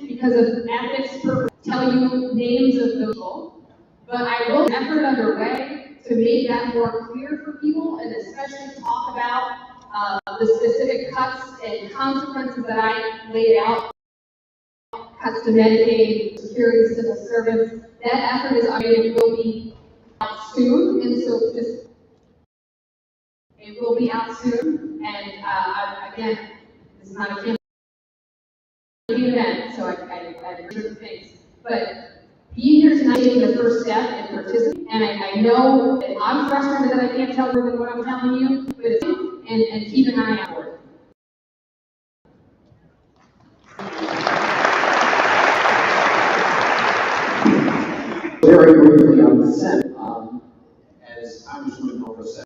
because of ethics purposes, tell you names of those people, but I will have an effort underway to make that more clear for people and especially talk about the specific cuts and consequences that I laid out. Cuts to Medicaid, security, civil service. That effort is underway. It will be out soon, and so it will be out soon. And again, this is not a campaign event, so I agree with things. But being here tonight, taking the first step and participating, and I know that I'm frustrated that I can't tell more than what I'm telling you, but it's, and keep an eye out for it.
Very briefly on the Senate, as Congresswoman Elfreth said,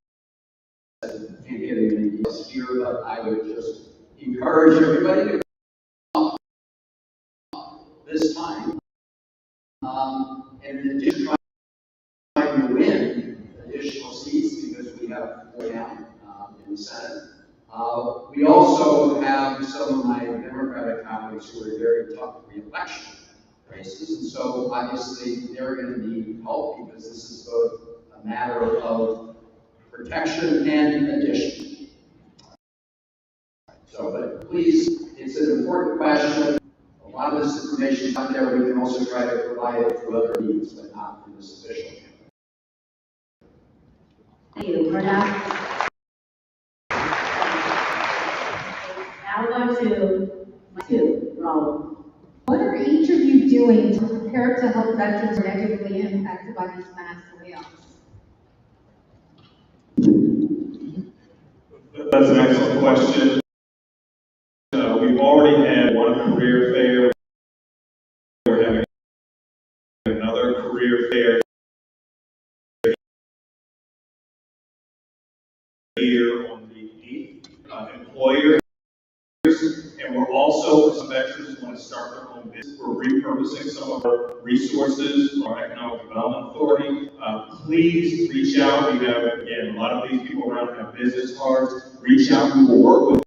can't get any details here, but I would just encourage everybody to come this time. And in addition to trying to win additional seats, because we have 4 now in the Senate, we also have some of my Democratic colleagues who are very tough re-election races, and so obviously they're going to need help because this is both a matter of protection and addition. So, but please, it's an important question. A lot of this information is out there. We can also try to provide it through other means, but not through this official channel.
Thank you. Now we're going to
you doing to prepare to help veterans negatively impacted by these mass layoffs?
That's an excellent question. We've already had one career fair. We're having another career fair here on the 8th. Employers, and we're also, some veterans want to start their own business. We're repurposing some of our resources from our Economic Development Authority. Please reach out. We have, again, a lot of these people around have business cards. Reach out. We will work with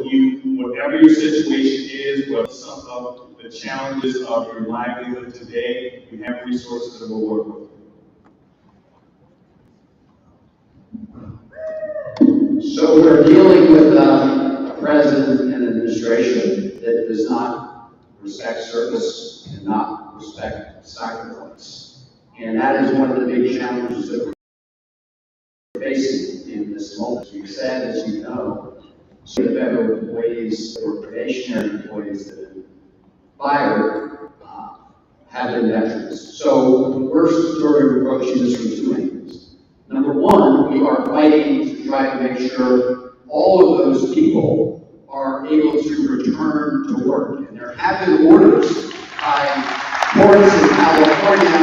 you, whatever your situation is, what some of the challenges of your livelihood today, we have resources that will work with.
So we're dealing with a president and an administration that does not respect service and not respect sacrifice. And that is one of the big challenges that we're facing in this moment. As we've said, as you know, the federal employees or probationary employees that have been fired have been veterans. So we're sort of approaching this from two angles. Number one, we are fighting to try to make sure all of those people are able to return to work. And there have been orders by courts in California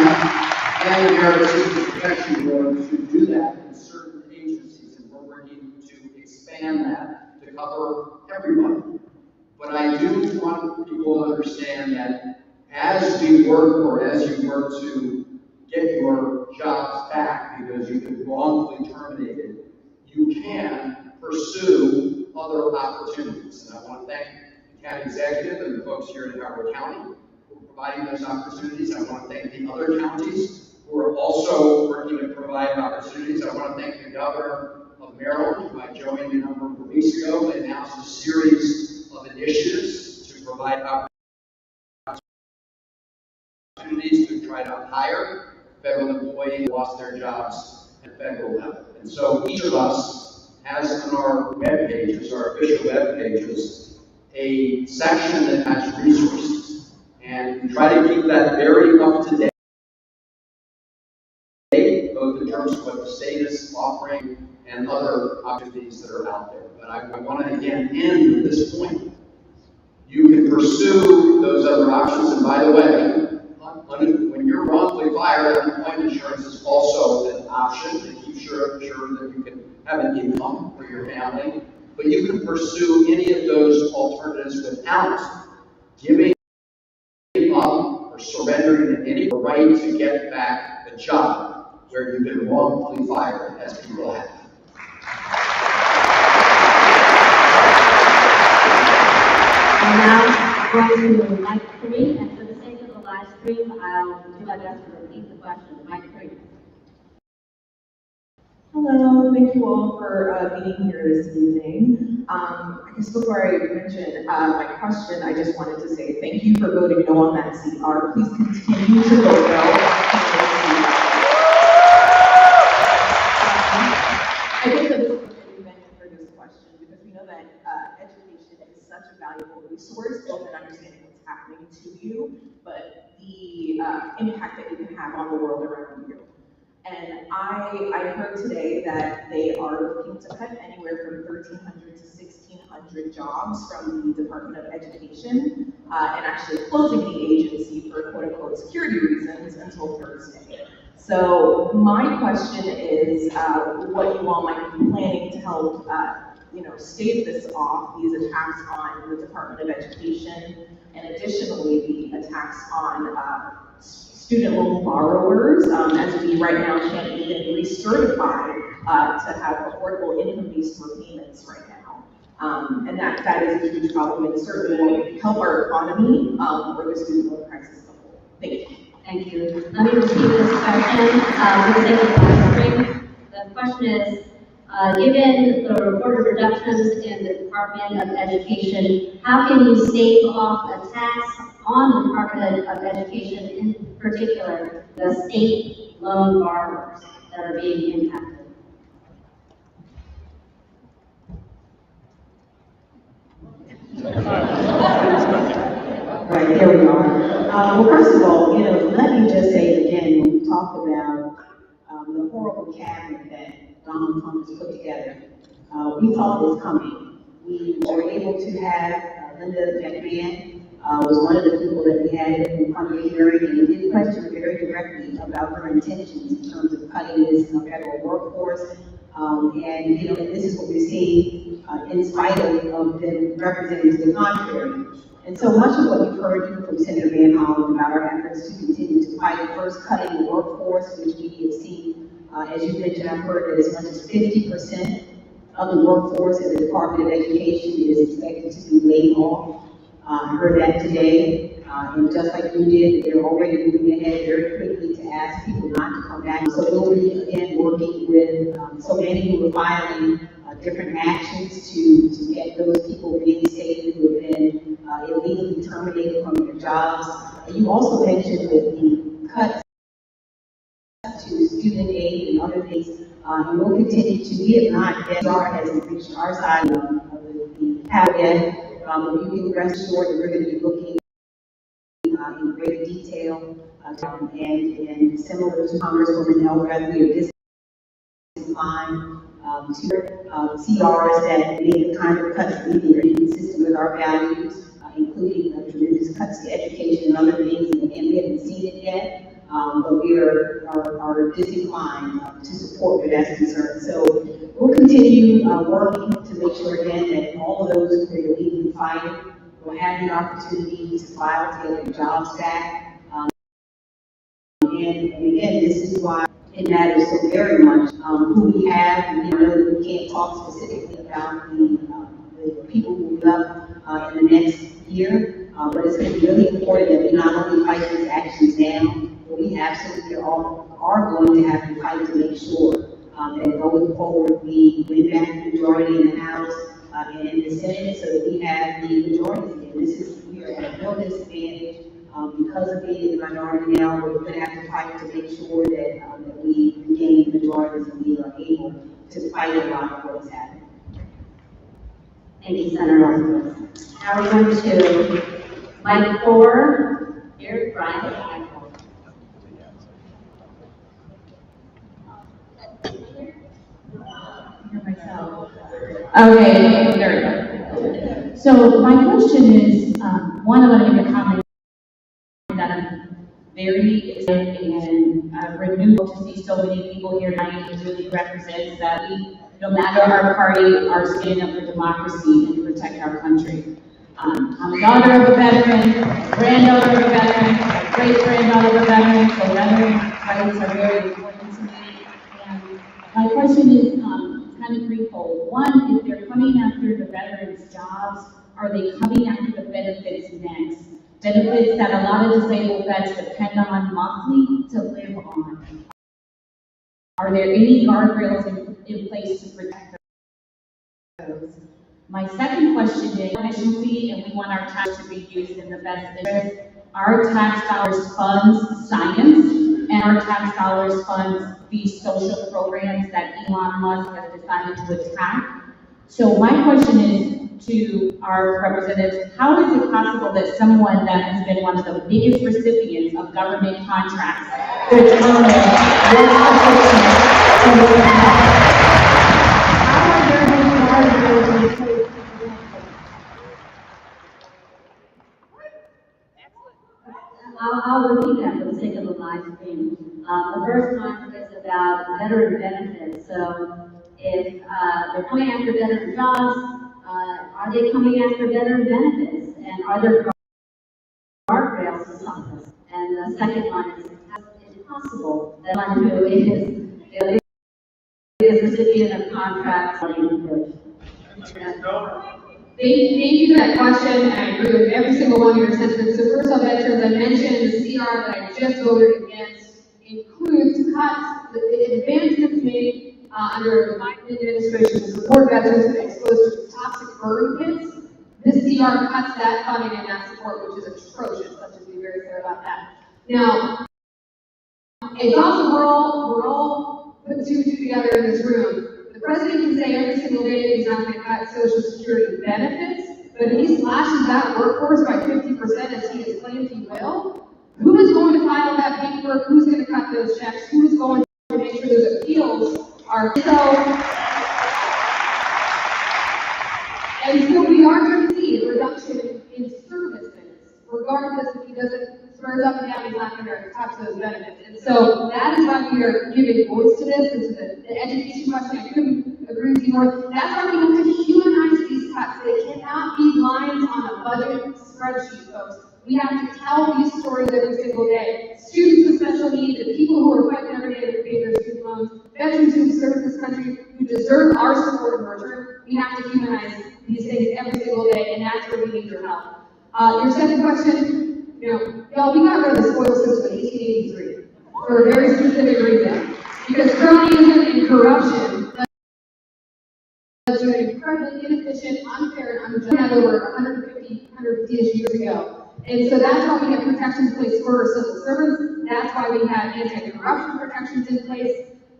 and the American Citizens Protection Board to do that in certain agencies, and we're working to expand that to cover everyone. But I do want people to understand that as we work, or as you work to get your jobs back because you've been wrongfully terminated, you can pursue other opportunities. And I want to thank the county executive and the folks here in Howard County for providing those opportunities. I want to thank the other counties who are also working to provide opportunities. I want to thank the governor of Maryland, who I joined a number of weeks ago, and announced a series of initiatives to provide opportunities to try to hire federal employees who lost their jobs at federal level. And so each of us has on our web pages, our official web pages, a section that has resources. And we try to keep that very up to date, both in terms of what the state is offering and other opportunities that are out there. But I want to again end with this point. You can pursue those other options, and by the way, when you're wrongfully fired, unemployment insurance is also an option to keep sure that you can have an income for your family. But you can pursue any of those alternatives without giving up or surrendering any right to get back a job where you've been wrongfully fired, as people have.
And now, going to mic 3, and for the sake of the live stream, I'll do my best to repeat the question. Mic 3.
Hello, thank you all for being here this evening. I guess before I mention my question, I just wanted to say thank you for voting no on that CR. Please continue to vote no on that CR. I think that this is a venue for this question because we know that education is such a valuable resource, both in understanding what's happening to you, but the impact that you can have on the world around you. And I heard today that they are looking to cut anywhere from 1,300 to 1,600 jobs from the Department of Education, and actually closing the agency for quote-unquote security reasons until Thursday. So my question is what you all might be planning to help stave this off, these attacks on the Department of Education, and additionally the attacks on student loan borrowers, as we right now can't even recertify to have affordable income-based repayments right now. And that is a huge problem and certainly won't help our economy or the student loan crisis as a whole. Thank you.
Thank you. Let me repeat this question for the sake of the live stream. The question is, given the reported reductions in the Department of Education, how can you stave off attacks on the Department of Education, in particular, the state loan borrowers that are being impacted?
there we are. Well, first of all, let me just say again, when we talk about the horrible cabinet that Donald Trump has put together, we saw this coming. We were able to have Linda McMahon was one of the people that we had in front of the hearing, and we did question her very directly about her intentions in terms of cutting this federal workforce. And this is what we're seeing in spite of them representing to the contrary. And so much of what you've heard even from Senator Van Hollen about our efforts to continue to fight, first cutting the workforce, which we have seen, as you mentioned, I've heard that as much as 50% of the workforce in the Department of Education is expected to be laid off. I heard that today, and just like you did, they're already moving ahead very quickly to ask people not to come back. So we'll be again working with so many who are filing different actions to get those people reinstated who have been illegally terminated from their jobs. You also mentioned that the cuts to student aid and other things, and we'll continue to. We have not, SR hasn't reached our side of the path yet. But you can rest assured that we're going to be looking in great detail, and similar to Congresswoman Elfreth, we are disinclined to CRs that make the kind of cuts that we are inconsistent with our values, including tremendous cuts to education and other things. And again, we haven't seen it yet, but we are disinclined to support where that's concerned. So we'll continue working to make sure again that all of those who are illegally fighting will have the opportunity to file to get their jobs back. And again, this is why it matters so very much who we have. And I know that we can't talk specifically about the people who move up in the next year, but it's going to be really important that we not only fight these actions down, but we absolutely are going to have to fight to make sure that going forward we win back the majority in the House and in the Senate so that we have the majority. And we are at a real disadvantage because of being in the minority now. We're going to have to fight to make sure that we regain the majorities and we are able to fight a lot of what is happening.
Thank you, Senator Alsobrooks. Now we're going to mic 4, here, Brian.
Okay, there we go. So my question is, one, I want to make a comment that I'm very excited and renewed to see so many people here tonight. It really represents that we, no matter our party, are standing up for democracy and to protect our country. I'm a daughter of a veteran, granddaughter of a veteran, great-granddaughter of a veteran, so veteran rights are very important to me. And my question is kind of threefold. One, if they're coming after the veterans' jobs, are they coming after the benefits next? Benefits that a lot of disabled vets depend on monthly to live on. Are there any guardrails in place to protect those? My second question is efficiency, and we want our tax to be used in the best interest. Our tax dollars fund science, and our tax dollars fund these social programs that Elon Musk has decided to attack. So my question is to our representatives, how is it possible that someone that has been one of the biggest recipients of government contracts determine what
I'll repeat that for the sake of the live stream. The first one is about veteran benefits. So if they're coming after veteran jobs, are they coming after veteran benefits? And are there guardrails to stop this? And the second one is it possible that one who is recipient of contracts are encouraged?
Thank you for that question, and I agree with every single one of your sentiments. So first on veterans, I mentioned the CR that I just voted against includes cuts, the advancements made under the Biden administration to support veterans who have been exposed to toxic burn pits. This CR cuts that funding and that support, which is atrocious. Let's just be very clear about that. Now, it's also we're all putting two and two together in this room. The president can say every single day that he's not going to cut Social Security benefits, But if he slashes that workforce by 50% as he has claimed he will, who is going to file that paperwork? Who's going to cut those checks? Who is going to make sure those appeals are so we are going to see a reduction in services, regardless if he doesn't swears up and down he's not going to touch those benefits. And so that is why we are giving voice to this, and to the education question. I couldn't agree with you more. That's why we have to humanize these cuts. They cannot be lines on a budget spreadsheet, folks. We have to tell these stories every single day. Students with special needs, the people who are fighting every day to pay their student loans, veterans who serve this country, who deserve our support in return. We have to humanize these things every single day, and that's where we need your help. Your second question, y'all, we got rid of the spoils system in 1883 for a very specific reason. Because cronyism and corruption led to an incredibly inefficient, unfair, and unjust had over 150-ish years ago. And so that's why we have protections in place for our civil servants. That's why we have anti-corruption protections in place.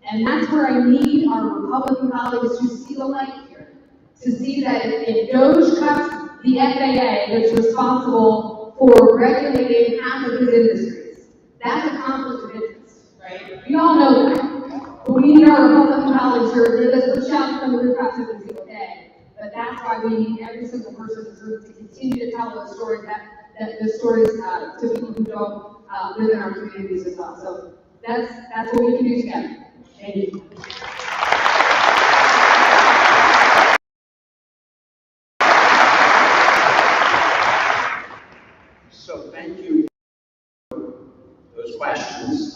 And that's where I need our Republican colleagues to see the light here. To see that if DOJ cuts the FAA, that's responsible for regulating half of these industries, that's a conflict of interest, right? We all know that. But we need our Republican colleagues to give us the shout from the rooftops every single day. But that's why we need every single person in this room to continue to tell those stories, the stories to people who don't live in our communities as well. So that's what we can do together. Thank you.
So thank you for those questions.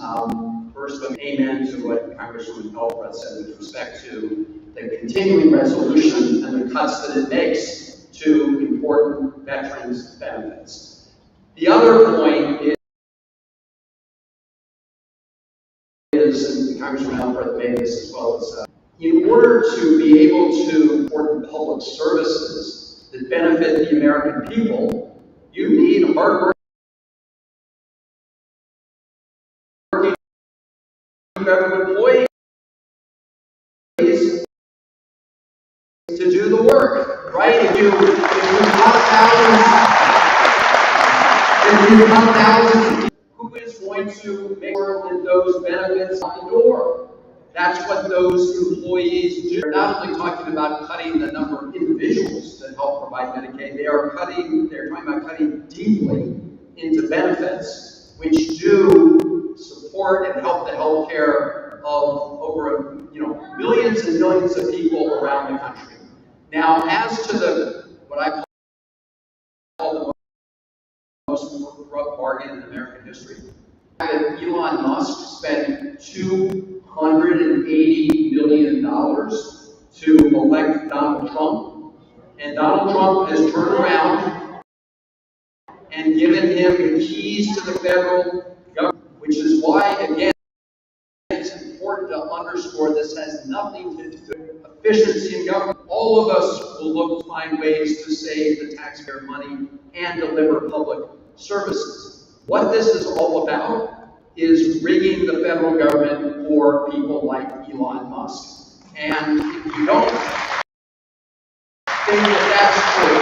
First, amen to what Congresswoman Elfreth said with respect to the continuing resolution and the cuts that it makes to important veterans' benefits. The other point is, and Congresswoman Elfreth made this as well, is in order to be able to support public services that benefit the American people, you need hardworking federal employees to do the work, right? If you cut thousands, who is going to make sure that those benefits on the door? That's what those employees do. They're not only talking about cutting the number of individuals that help provide Medicaid, they're talking about cutting deeply into benefits, which do support and help the health care of over millions and millions of people around the country. Now, as to what I call the most corrupt bargain in American history, Elon Musk spent $280 million to elect Donald Trump, and Donald Trump has turned around and given him the keys to the federal government, which is why, again, it's important to underscore this has nothing to do with efficiency in government. All of us will look to find ways to save the taxpayer money and deliver public services. What this is all about is rigging the federal government for people like Elon Musk. And if you don't think that that's true,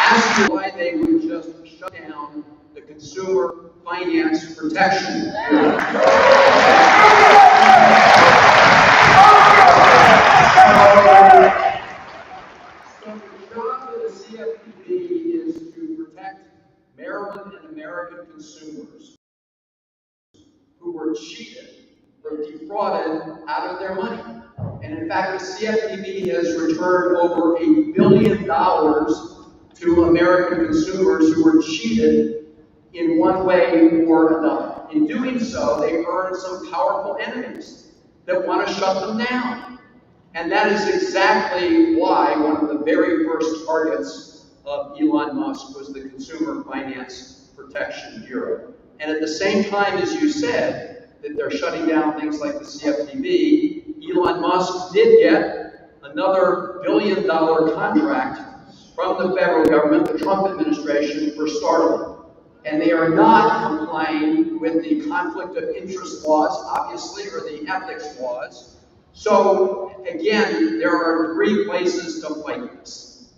ask you why they would just shut down the Consumer Finance Protection Bureau. So the job of the CFPB is to protect Maryland and American consumers who were cheated or defrauded out of their money. And in fact, the CFPB has returned over $1 billion to American consumers who were cheated in one way or another. In doing so, they earned some powerful enemies that want to shut them down. And that is exactly why one of the very first targets of Elon Musk was the Consumer Finance Protection Bureau. And at the same time, as you said, that they're shutting down things like the CFPB, Elon Musk did get another $1 billion contract from the federal government, the Trump administration, for Starlink. And they are not complying with the conflict of interest laws, obviously, or the ethics laws. So, again, there are three places to fight this.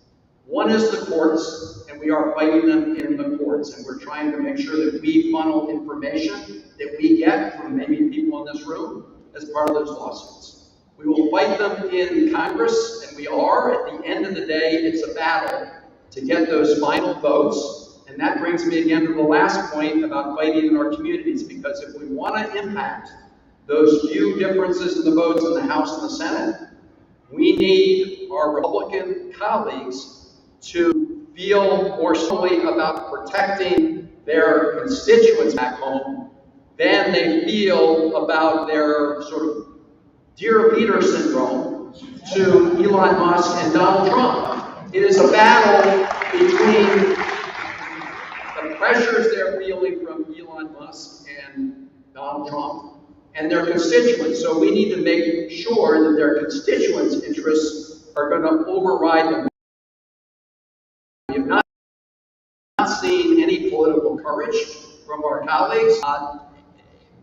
One is the courts, and we are fighting them in the courts, and we're trying to make sure that we funnel information that we get from maybe people in this room as part of those lawsuits. We will fight them in Congress, and we are. At the end of the day, it's a battle to get those final votes. And that brings me again to the last point about fighting in our communities, because if we want to impact those few differences in the votes in the House and the Senate, we need our Republican colleagues to feel more strongly about protecting their constituents back home than they feel about their sort of dear leader syndrome to Elon Musk and Donald Trump. It is a battle between the pressures they're feeling from Elon Musk and Donald Trump and their constituents. So we need to make sure that their constituents' interests are going to override them. We have not seen any political courage from our colleagues,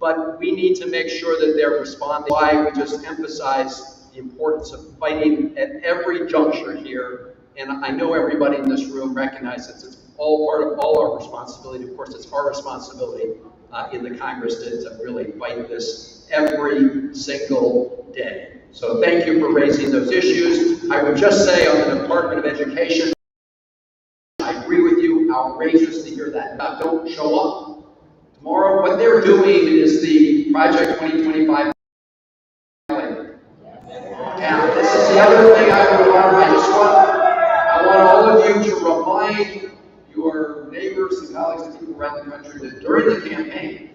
but we need to make sure that they're responding. Why we just emphasize the importance of fighting at every juncture here. And I know everybody in this room recognizes it's all part of all our responsibility. Of course, it's our responsibility in the Congress to really fight this every single day. So thank you for raising those issues. I would just say on the Department of Education, I agree with you, outrageous to hear that. Don't show up tomorrow. What they're doing is the Project 2025. And this is the other thing I want all of you to remind your neighbors and colleagues and people around the country that during the campaign,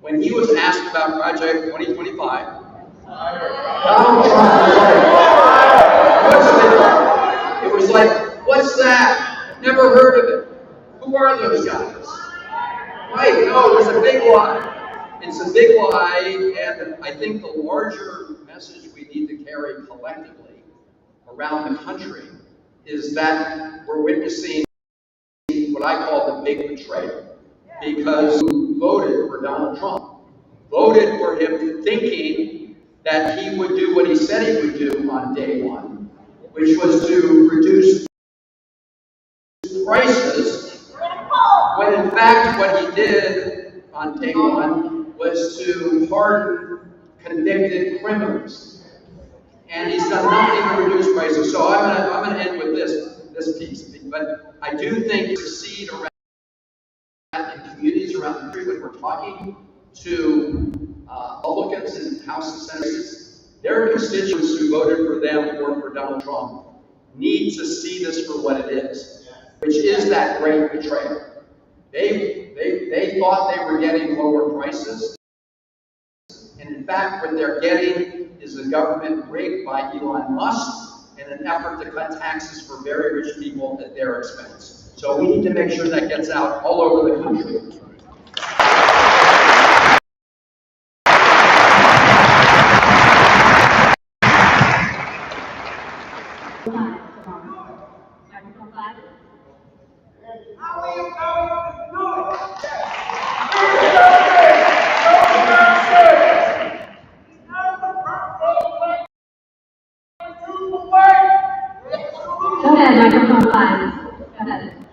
when he was asked about Project 2025, Donald Trump was like, it was like, what's that? Never heard of it. Who are those guys? Right, no, it's a big lie. It's a big lie, and I think the larger message we need to carry collectively around the country is that we're witnessing what I call the big betrayal. Because who voted for Donald Trump voted for him thinking that he would do what he said he would do on day one, which was to reduce prices, when in fact what he did on day one was to pardon convicted criminals. And he's done nothing to reduce prices. So I'm going to end with this piece. But I do think to succeed around in communities around the country when we're talking to Republicans in House and Senate, their constituents who voted for them or for Donald Trump need to see this for what it is, which is that great betrayal. They thought they were getting lower prices, and in fact what they're getting is a government rigged by Elon Musk in an effort to cut taxes for very rich people at their expense. So we need to make sure that gets out all over the country.
Go ahead, microphone 5. Go ahead.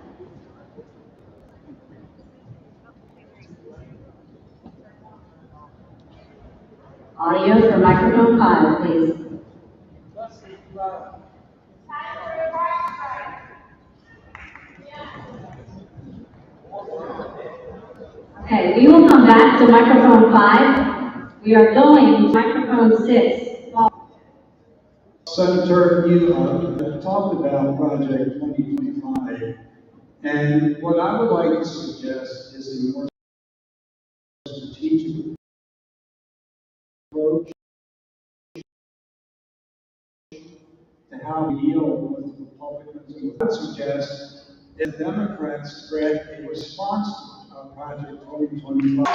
Audio for microphone 5, please. Okay, we will come back to microphone 5. We are going to microphone 6.
Senator, you talked about Project 2025, and what I would like to suggest is a more strategic approach to how we deal with Republicans. And what I would suggest is Democrats draft a response to Project 2025.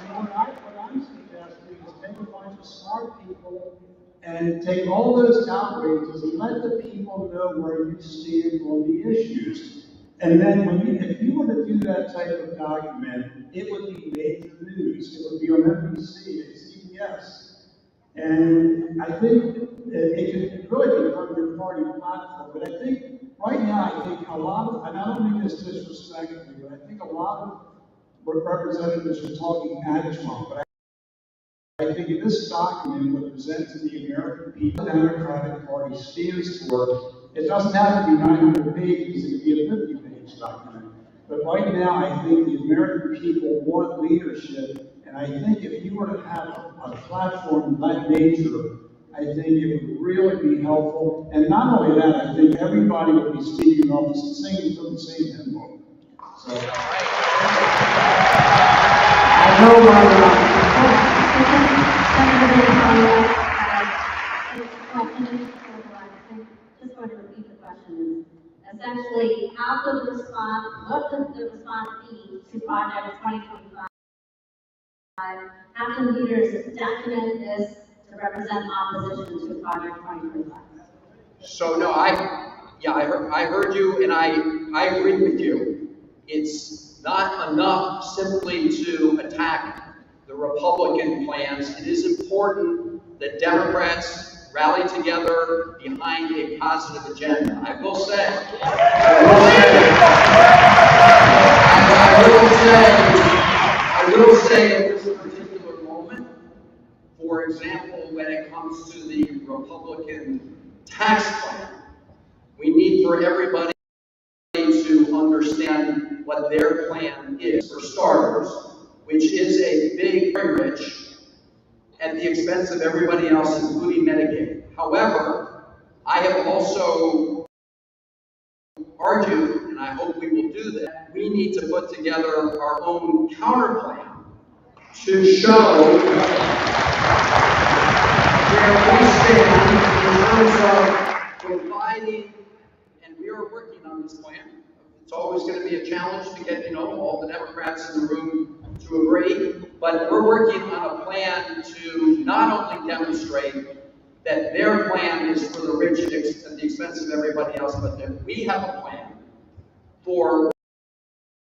And what I'm suggesting is take a bunch of smart people and take all those outrages and let the people know where you stand on the issues. And then if you were to do that type of document, it would be major news. It would be on NBC and CBS. And I think it can really become your party platform. But I think right now, I think a lot of, and I don't mean this disrespectfully, but I think a lot of representatives are talking at Trump. But I think in this document, what presents to the American people, the Democratic Party stands for, it doesn't have to be 900 pages, it could be a 50-page document. But right now, I think the American people want leadership, and I think if you were to have a platform of that nature, I think it would really be helpful. And not only that, I think everybody would be speaking up and singing from the same hymn book. So.
I know
Just going to repeat the question. Essentially, how could the response, what could the response be to Project 2025? How can leaders document this to represent opposition to Project 2025?
So no, I heard you, and I agree with you. It's not enough simply to attack the Republican plans. It is important that Democrats rally together behind a positive agenda. I will say at this particular moment, for example, when it comes to the Republican tax plan, we need for everybody to understand what their plan is, for starters, which is a big, very rich, at the expense of everybody else, including Medicaid. However, I have also argued, and I hope we will do that, we need to put together our own counter plan to show where we stand in terms of providing, and we are working on this plan. It's always going to be a challenge to get, all the Democrats in the room to agree, but we're working on a plan to not only demonstrate that their plan is for the rich at the expense of everybody else, but that we have a plan for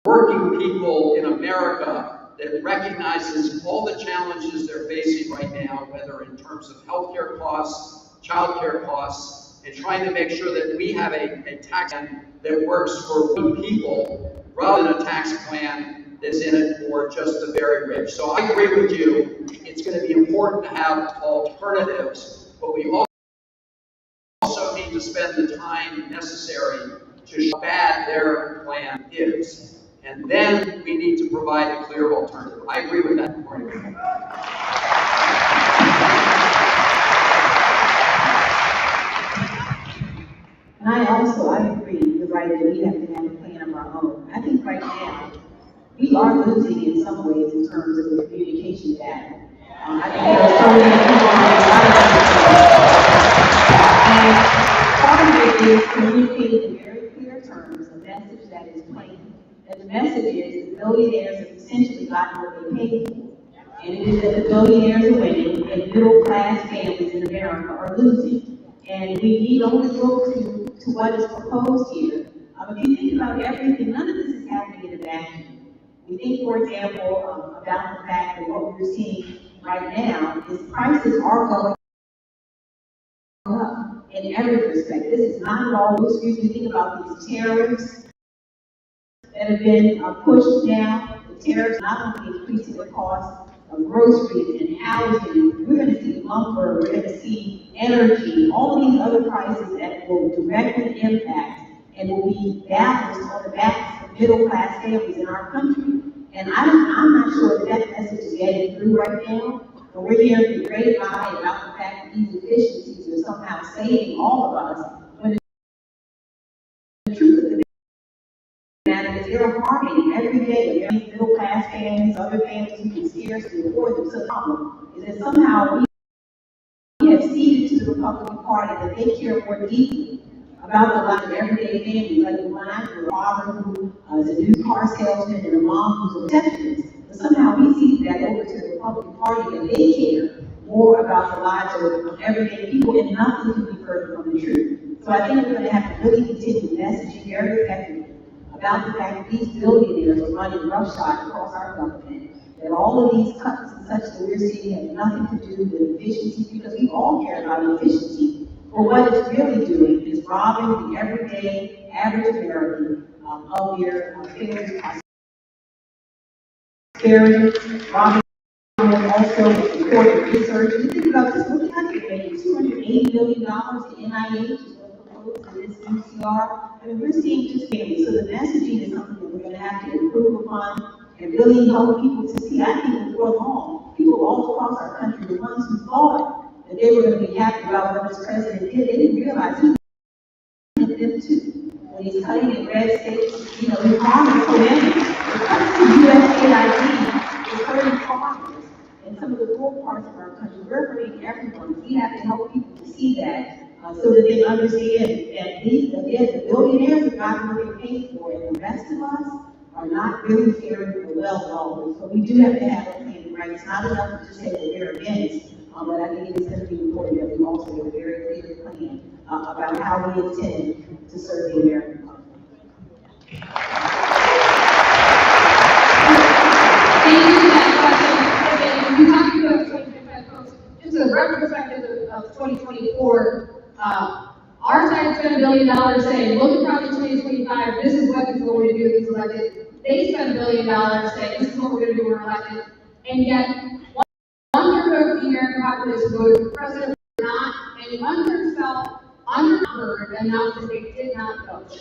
working people in America that recognizes all the challenges they're facing right now, whether in terms of healthcare costs, childcare costs, and trying to make sure that we have a tax plan that works for people rather than a tax plan that's in it for just the very rich. So I agree with you. It's going to be important to have alternatives, but we also need to spend the time necessary to show how bad their plan is. And then we need to provide a clear alternative. I agree with that point of view.
And I agree, you're right, that we have to have a plan of our own. I think right now, we are losing in some ways in terms of the communication battle. I think there are so many people and part of it is communicating in very clear terms, a message that is plain. And the message is that billionaires have essentially gotten what they paid for. And it is that the billionaires are winning and middle-class families in America are losing. And we need only look to what is proposed here. If you think about everything, none of this is happening in a vacuum. We think, for example, about the fact that what we're seeing right now is prices are going up in every respect. This is not at all loose. We think about these tariffs that have been pushed down. The tariffs not only increasing the cost of groceries and housing, we're going to see lumber, we're going to see energy, all of these other prices that will directly impact and will be balanced on the backs of middle-class families in our country. And I'm not sure that message is getting through right now, but we're hearing the great lie about the fact that these efficiencies are somehow saving all of us, when the truth of the matter is they're harming every day of these middle-class families, other families who can scarcely afford them. So the problem is that somehow we have ceded to the Republican Party that they care more deeply about the lives of everyday families, like the one I grew up, a father who is a new car salesman and a mom who's a receptionist. But somehow we see that over to the Republican Party and they care more about the lives of everyday people, and nothing can be further from the truth. So I think we're going to have to really continue messaging very effectively about the fact that these billionaires are running roughshod across our government. that all of these cuts and such that we're seeing have nothing to do with efficiency, because we all care about efficiency. But what it's really doing is robbing the everyday, average American of their fair prosperity, robbing them also important research. And think about this, look at it, making $280 million to NIH is what proposed in this UCR. I mean, we're seeing just families. So the messaging is something that we're going to have to improve upon and really help people to see. I think before long, people all across our country, the ones who thought that they were going to be happy about what this president did, they didn't realize he did them too. When he's cutting in red states, you know, he's harming so many. The cuts to USAID is hurting farmers and some of the rural parts of our country. We're hurting everyone. We have to help people to see that so that they understand that these, again, the billionaires have gotten what they paid for, and the rest of us are not really faring well at all. So we do have to have a plan, right? It's not enough to just say that we're against, but I think it is going to be important that we also have a very clear plan about how we intend to serve the American public.
Thank you for that question. Again, when we talk about 2025 folks, just a rough perspective of 2024, our side spent $1 billion saying, look at Project 2025, this is what he's going to do if he's elected. They spent $1 billion saying, this is what we're going to do when we're elected. And yet, one-third of the American population voted for the president or not, and one-third felt underheard enough that they did not vote.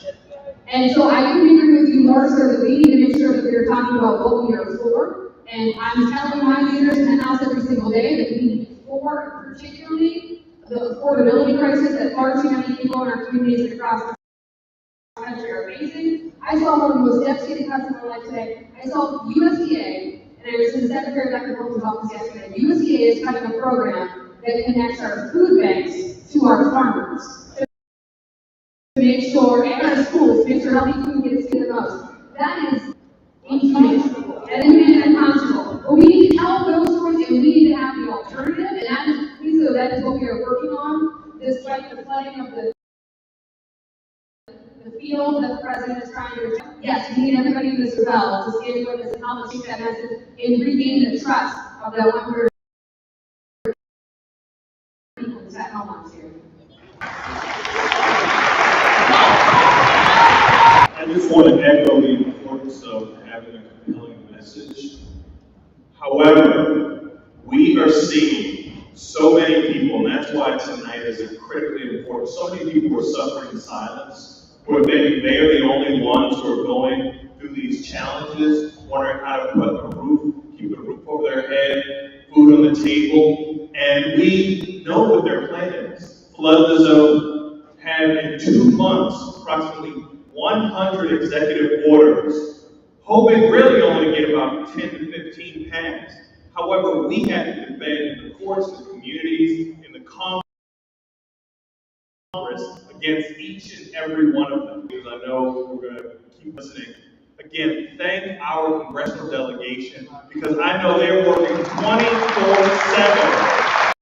And so I couldn't agree with you more so that we need to make sure that we're talking about what we are for. And I'm telling my leaders in the House every single day that we need to be for, particularly the affordability crisis that far too many people in our communities across the country are facing. I saw one of the most devastating cuts in my life today. I saw USDA, and I was in the Secretary of Agriculture's office yesterday. USDA is cutting a program that connects our food banks to our farmers to make sure, and our schools, to make sure healthy food gets to the most. That is inhumane. That is inhumane and unconscionable. But we need to tell those stories, and we need to have the alternative, and that is what we are working on, despite the flooding of the field that the president is trying to reach. Yes, we need everybody in this rebel to stand with us and help us take that message and regain the trust of that 1/3 people who sat home last year.
I just want to echo the importance of having a compelling message. However, we are seeing so many people, and that's why tonight is critically important. So many people are suffering in silence, or maybe they're the only ones who are going through these challenges, wondering how to keep a roof over their head, food on the table, and we know what their plan is. Flood the zone, have in 2 months approximately 100 executive orders, hoping really only to get about 10 to 15 passed. However, we have to defend in the courts, the communities, in the Congress against each and every one of them. Because I know we're going to keep listening. Again, thank our congressional delegation, because I know they're working 24/7.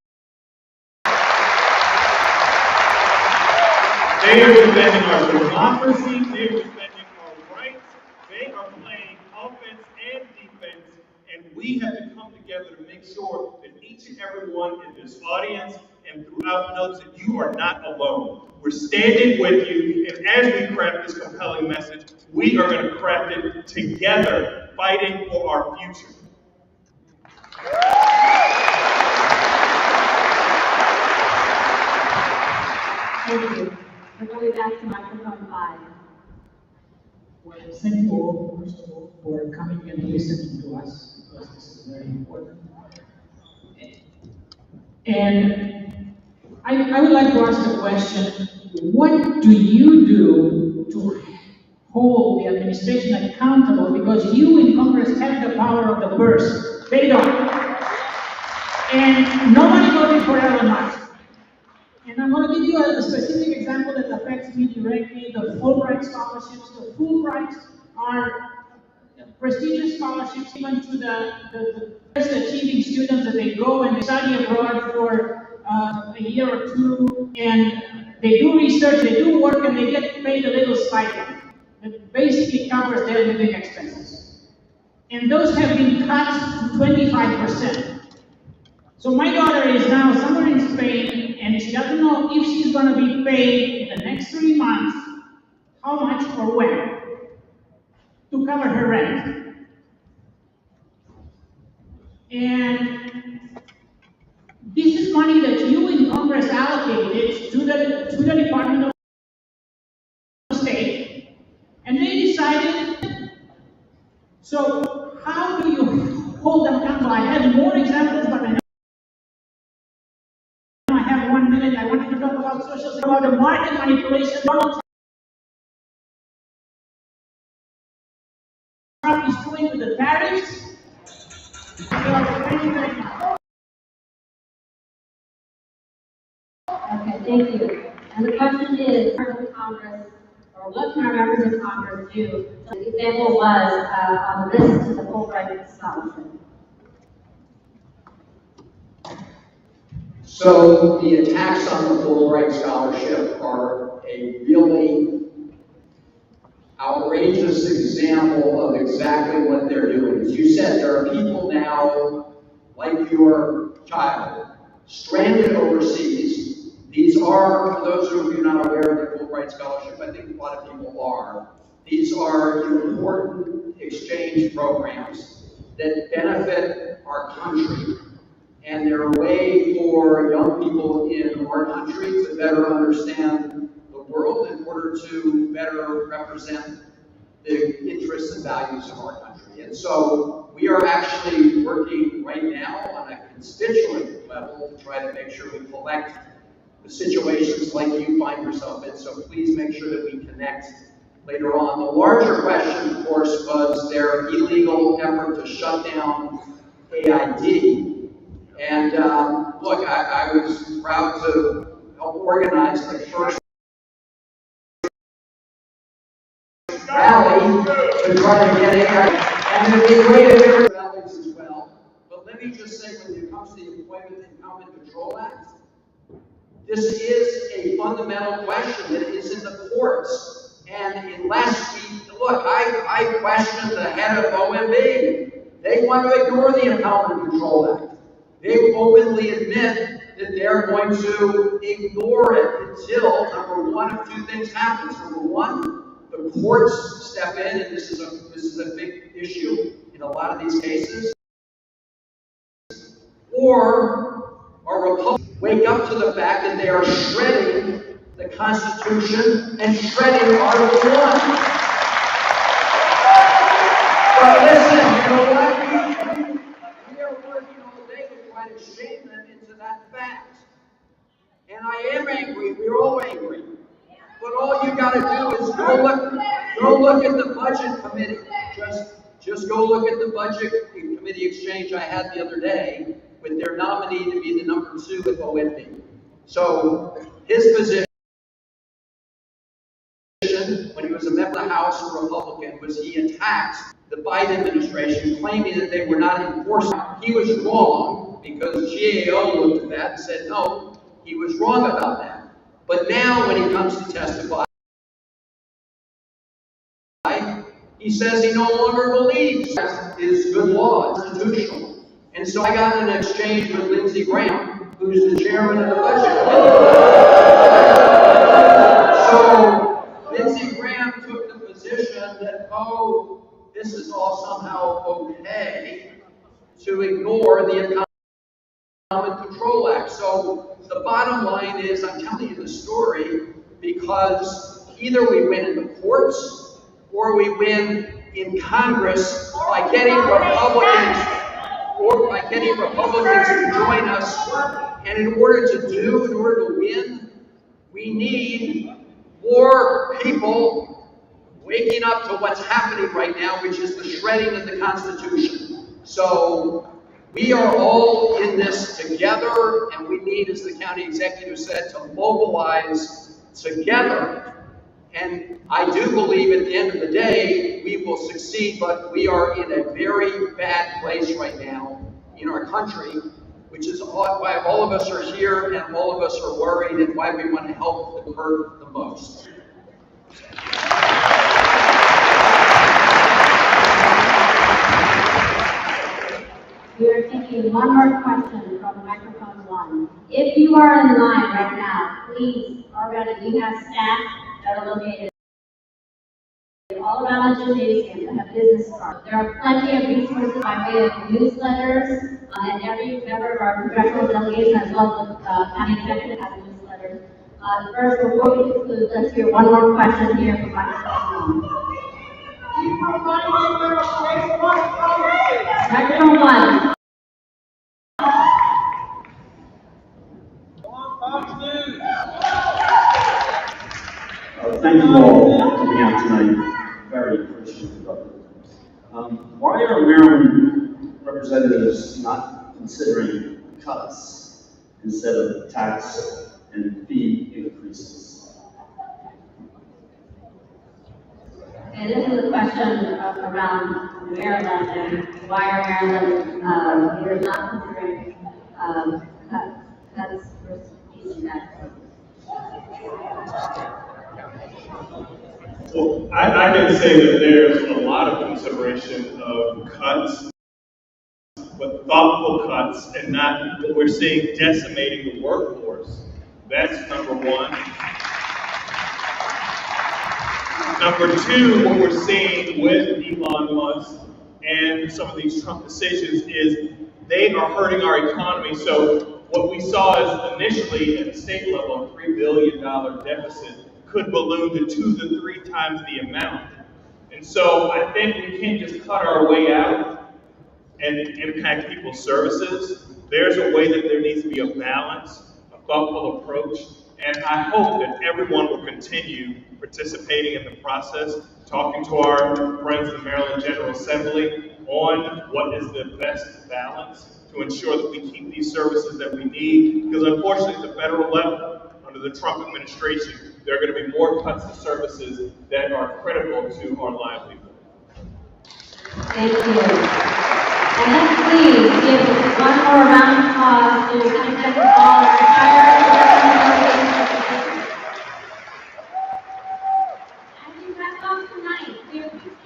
They are defending our democracy, they are defending our rights, they are playing offense and defense, and we have to come together to make sure that each and every one in this audience and throughout knows that you are not alone. We're standing with you, and as we craft this compelling message, we are going to craft it together, fighting for our future.
Thank you. We're going back to microphone 5.
Well, thank you all, first of all, for coming and listening to us, because this is very important. And I would like to ask the question, what do you do to hold the administration accountable? Because you in Congress have the power of the purse. They don't. And nobody voted for Elon Musk. And I'm going to give you a specific example that affects me directly, the Fulbright scholarships. The Fulbrights are prestigious scholarships given to the best achieving students that they go and they study abroad for a year or two, and they do research, they do work, and they get paid a little stipend that basically covers their living expenses. and those have been cut to 25%. So my daughter is now somewhere in Spain, and she doesn't know if she's going to be paid in the next 3 months, how much or when, to cover her rent. And this is money that you in Congress allocated to the Department of State, and they decided. So how do you hold them accountable? I have more examples, but I know I have 1 minute. I wanted to talk about social, about the market manipulation Donald Trump is doing with the tariffs. So, thank you very much.
Okay, thank you. And the question is, Congress, or what can our members of Congress do? The example was on the list to the Fulbright scholarship.
So the attacks on the Fulbright scholarship are a really outrageous example of exactly what they're doing. As you said, there are people now, like your child, stranded overseas. These are, for those of you not aware of the Fulbright scholarship, I think a lot of people are, these are important exchange programs that benefit our country. And they're a way for young people in our country to better understand the world in order to better represent the interests and values of our country. And so we are actually working right now on a constituent level to try to make sure we collect the situations like you find yourself in. So please make sure that we connect later on. The larger question, of course, was their illegal effort to shut down AID. And look, I was proud to help organize the first rally to try to get AID. And it would be great if there were rallies as well. But let me just say, when it comes to the Employment and Common Control Act, this is a fundamental question that is in the courts. And in last week, look, I questioned the head of OMB. They want to ignore the Employment Control Act. They openly admit that they're going to ignore it until, number one, of two things happens. Number one, the courts step in, and this is a big issue in a lot of these cases. Or our Republicans wake up to the fact that they are shredding the Constitution and shredding Article 1. But listen, you know what? We are working all day to try to shame them into that fact. And I am angry. We're all angry. But all you got to do is go look at the budget committee. Just go look at the budget committee exchange I had the other day with their nominee to be the number 2 at OMB. So his position, when he was a member of the House, a Republican, was he attacked the Biden administration, claiming that they were not enforcing. He was wrong because GAO looked at that and said, no, he was wrong about that. But now when he comes to testify, he says he no longer believes that is good law, constitutional. And so I got in an exchange with Lindsey Graham, who's the chairman of the budget committee. So Lindsey Graham took the position that, oh, this is all somehow okay to ignore the Common Control Act. So the bottom line is, I'm telling you the story because either we win in the courts or we win in Congress by getting Republicans to join us. And in order to win, we need more people waking up to what's happening right now, which is the shredding of the Constitution. So we are all in this together, and we need, as the county executive said, to mobilize together. And I do believe at the end of the day, we will succeed, but we are in a very bad place right now in our country, which is why all of us are here and all of us are worried and why we want to help the hurt the most.
you one more question from microphone 1. If you are in line right now, please already, we have staff that are located all around the gymnasium that have business cards. There are plenty of resources by way of newsletters, and every member of our congressional delegation as well as the county executive has newsletters. First, before we conclude, let's hear one more question here from microphone 1. Microphone 1.
Thank you all for coming out tonight. Very appreciative of it. Why are Maryland representatives not considering cuts instead of tax and fee increases?
And this is a question around Maryland and why are Maryland leaders not considering cuts versus fees tax?
Well, I can say that there's a lot of consideration of cuts, but thoughtful cuts and not what we're seeing decimating the workforce. That's number one. Number two, what we're seeing with Elon Musk and some of these Trump decisions is they are hurting our economy. So what we saw is initially at the state level, a $3 billion deficit could balloon to 2 to 3 times the amount. And so I think we can't just cut our way out and impact people's services. There's a way that there needs to be a balance, a thoughtful approach, and I hope that everyone will continue participating in the process, talking to our friends in the Maryland General Assembly on what is the best balance to ensure that we keep these services that we need, because unfortunately at the federal level, under the Trump administration, there are going to be more cuts to services that are critical to our livelihood.
Thank you. And let's please give one more round of applause to County Executive Hall, our entire delegation. As you wrap up tonight, we appreciate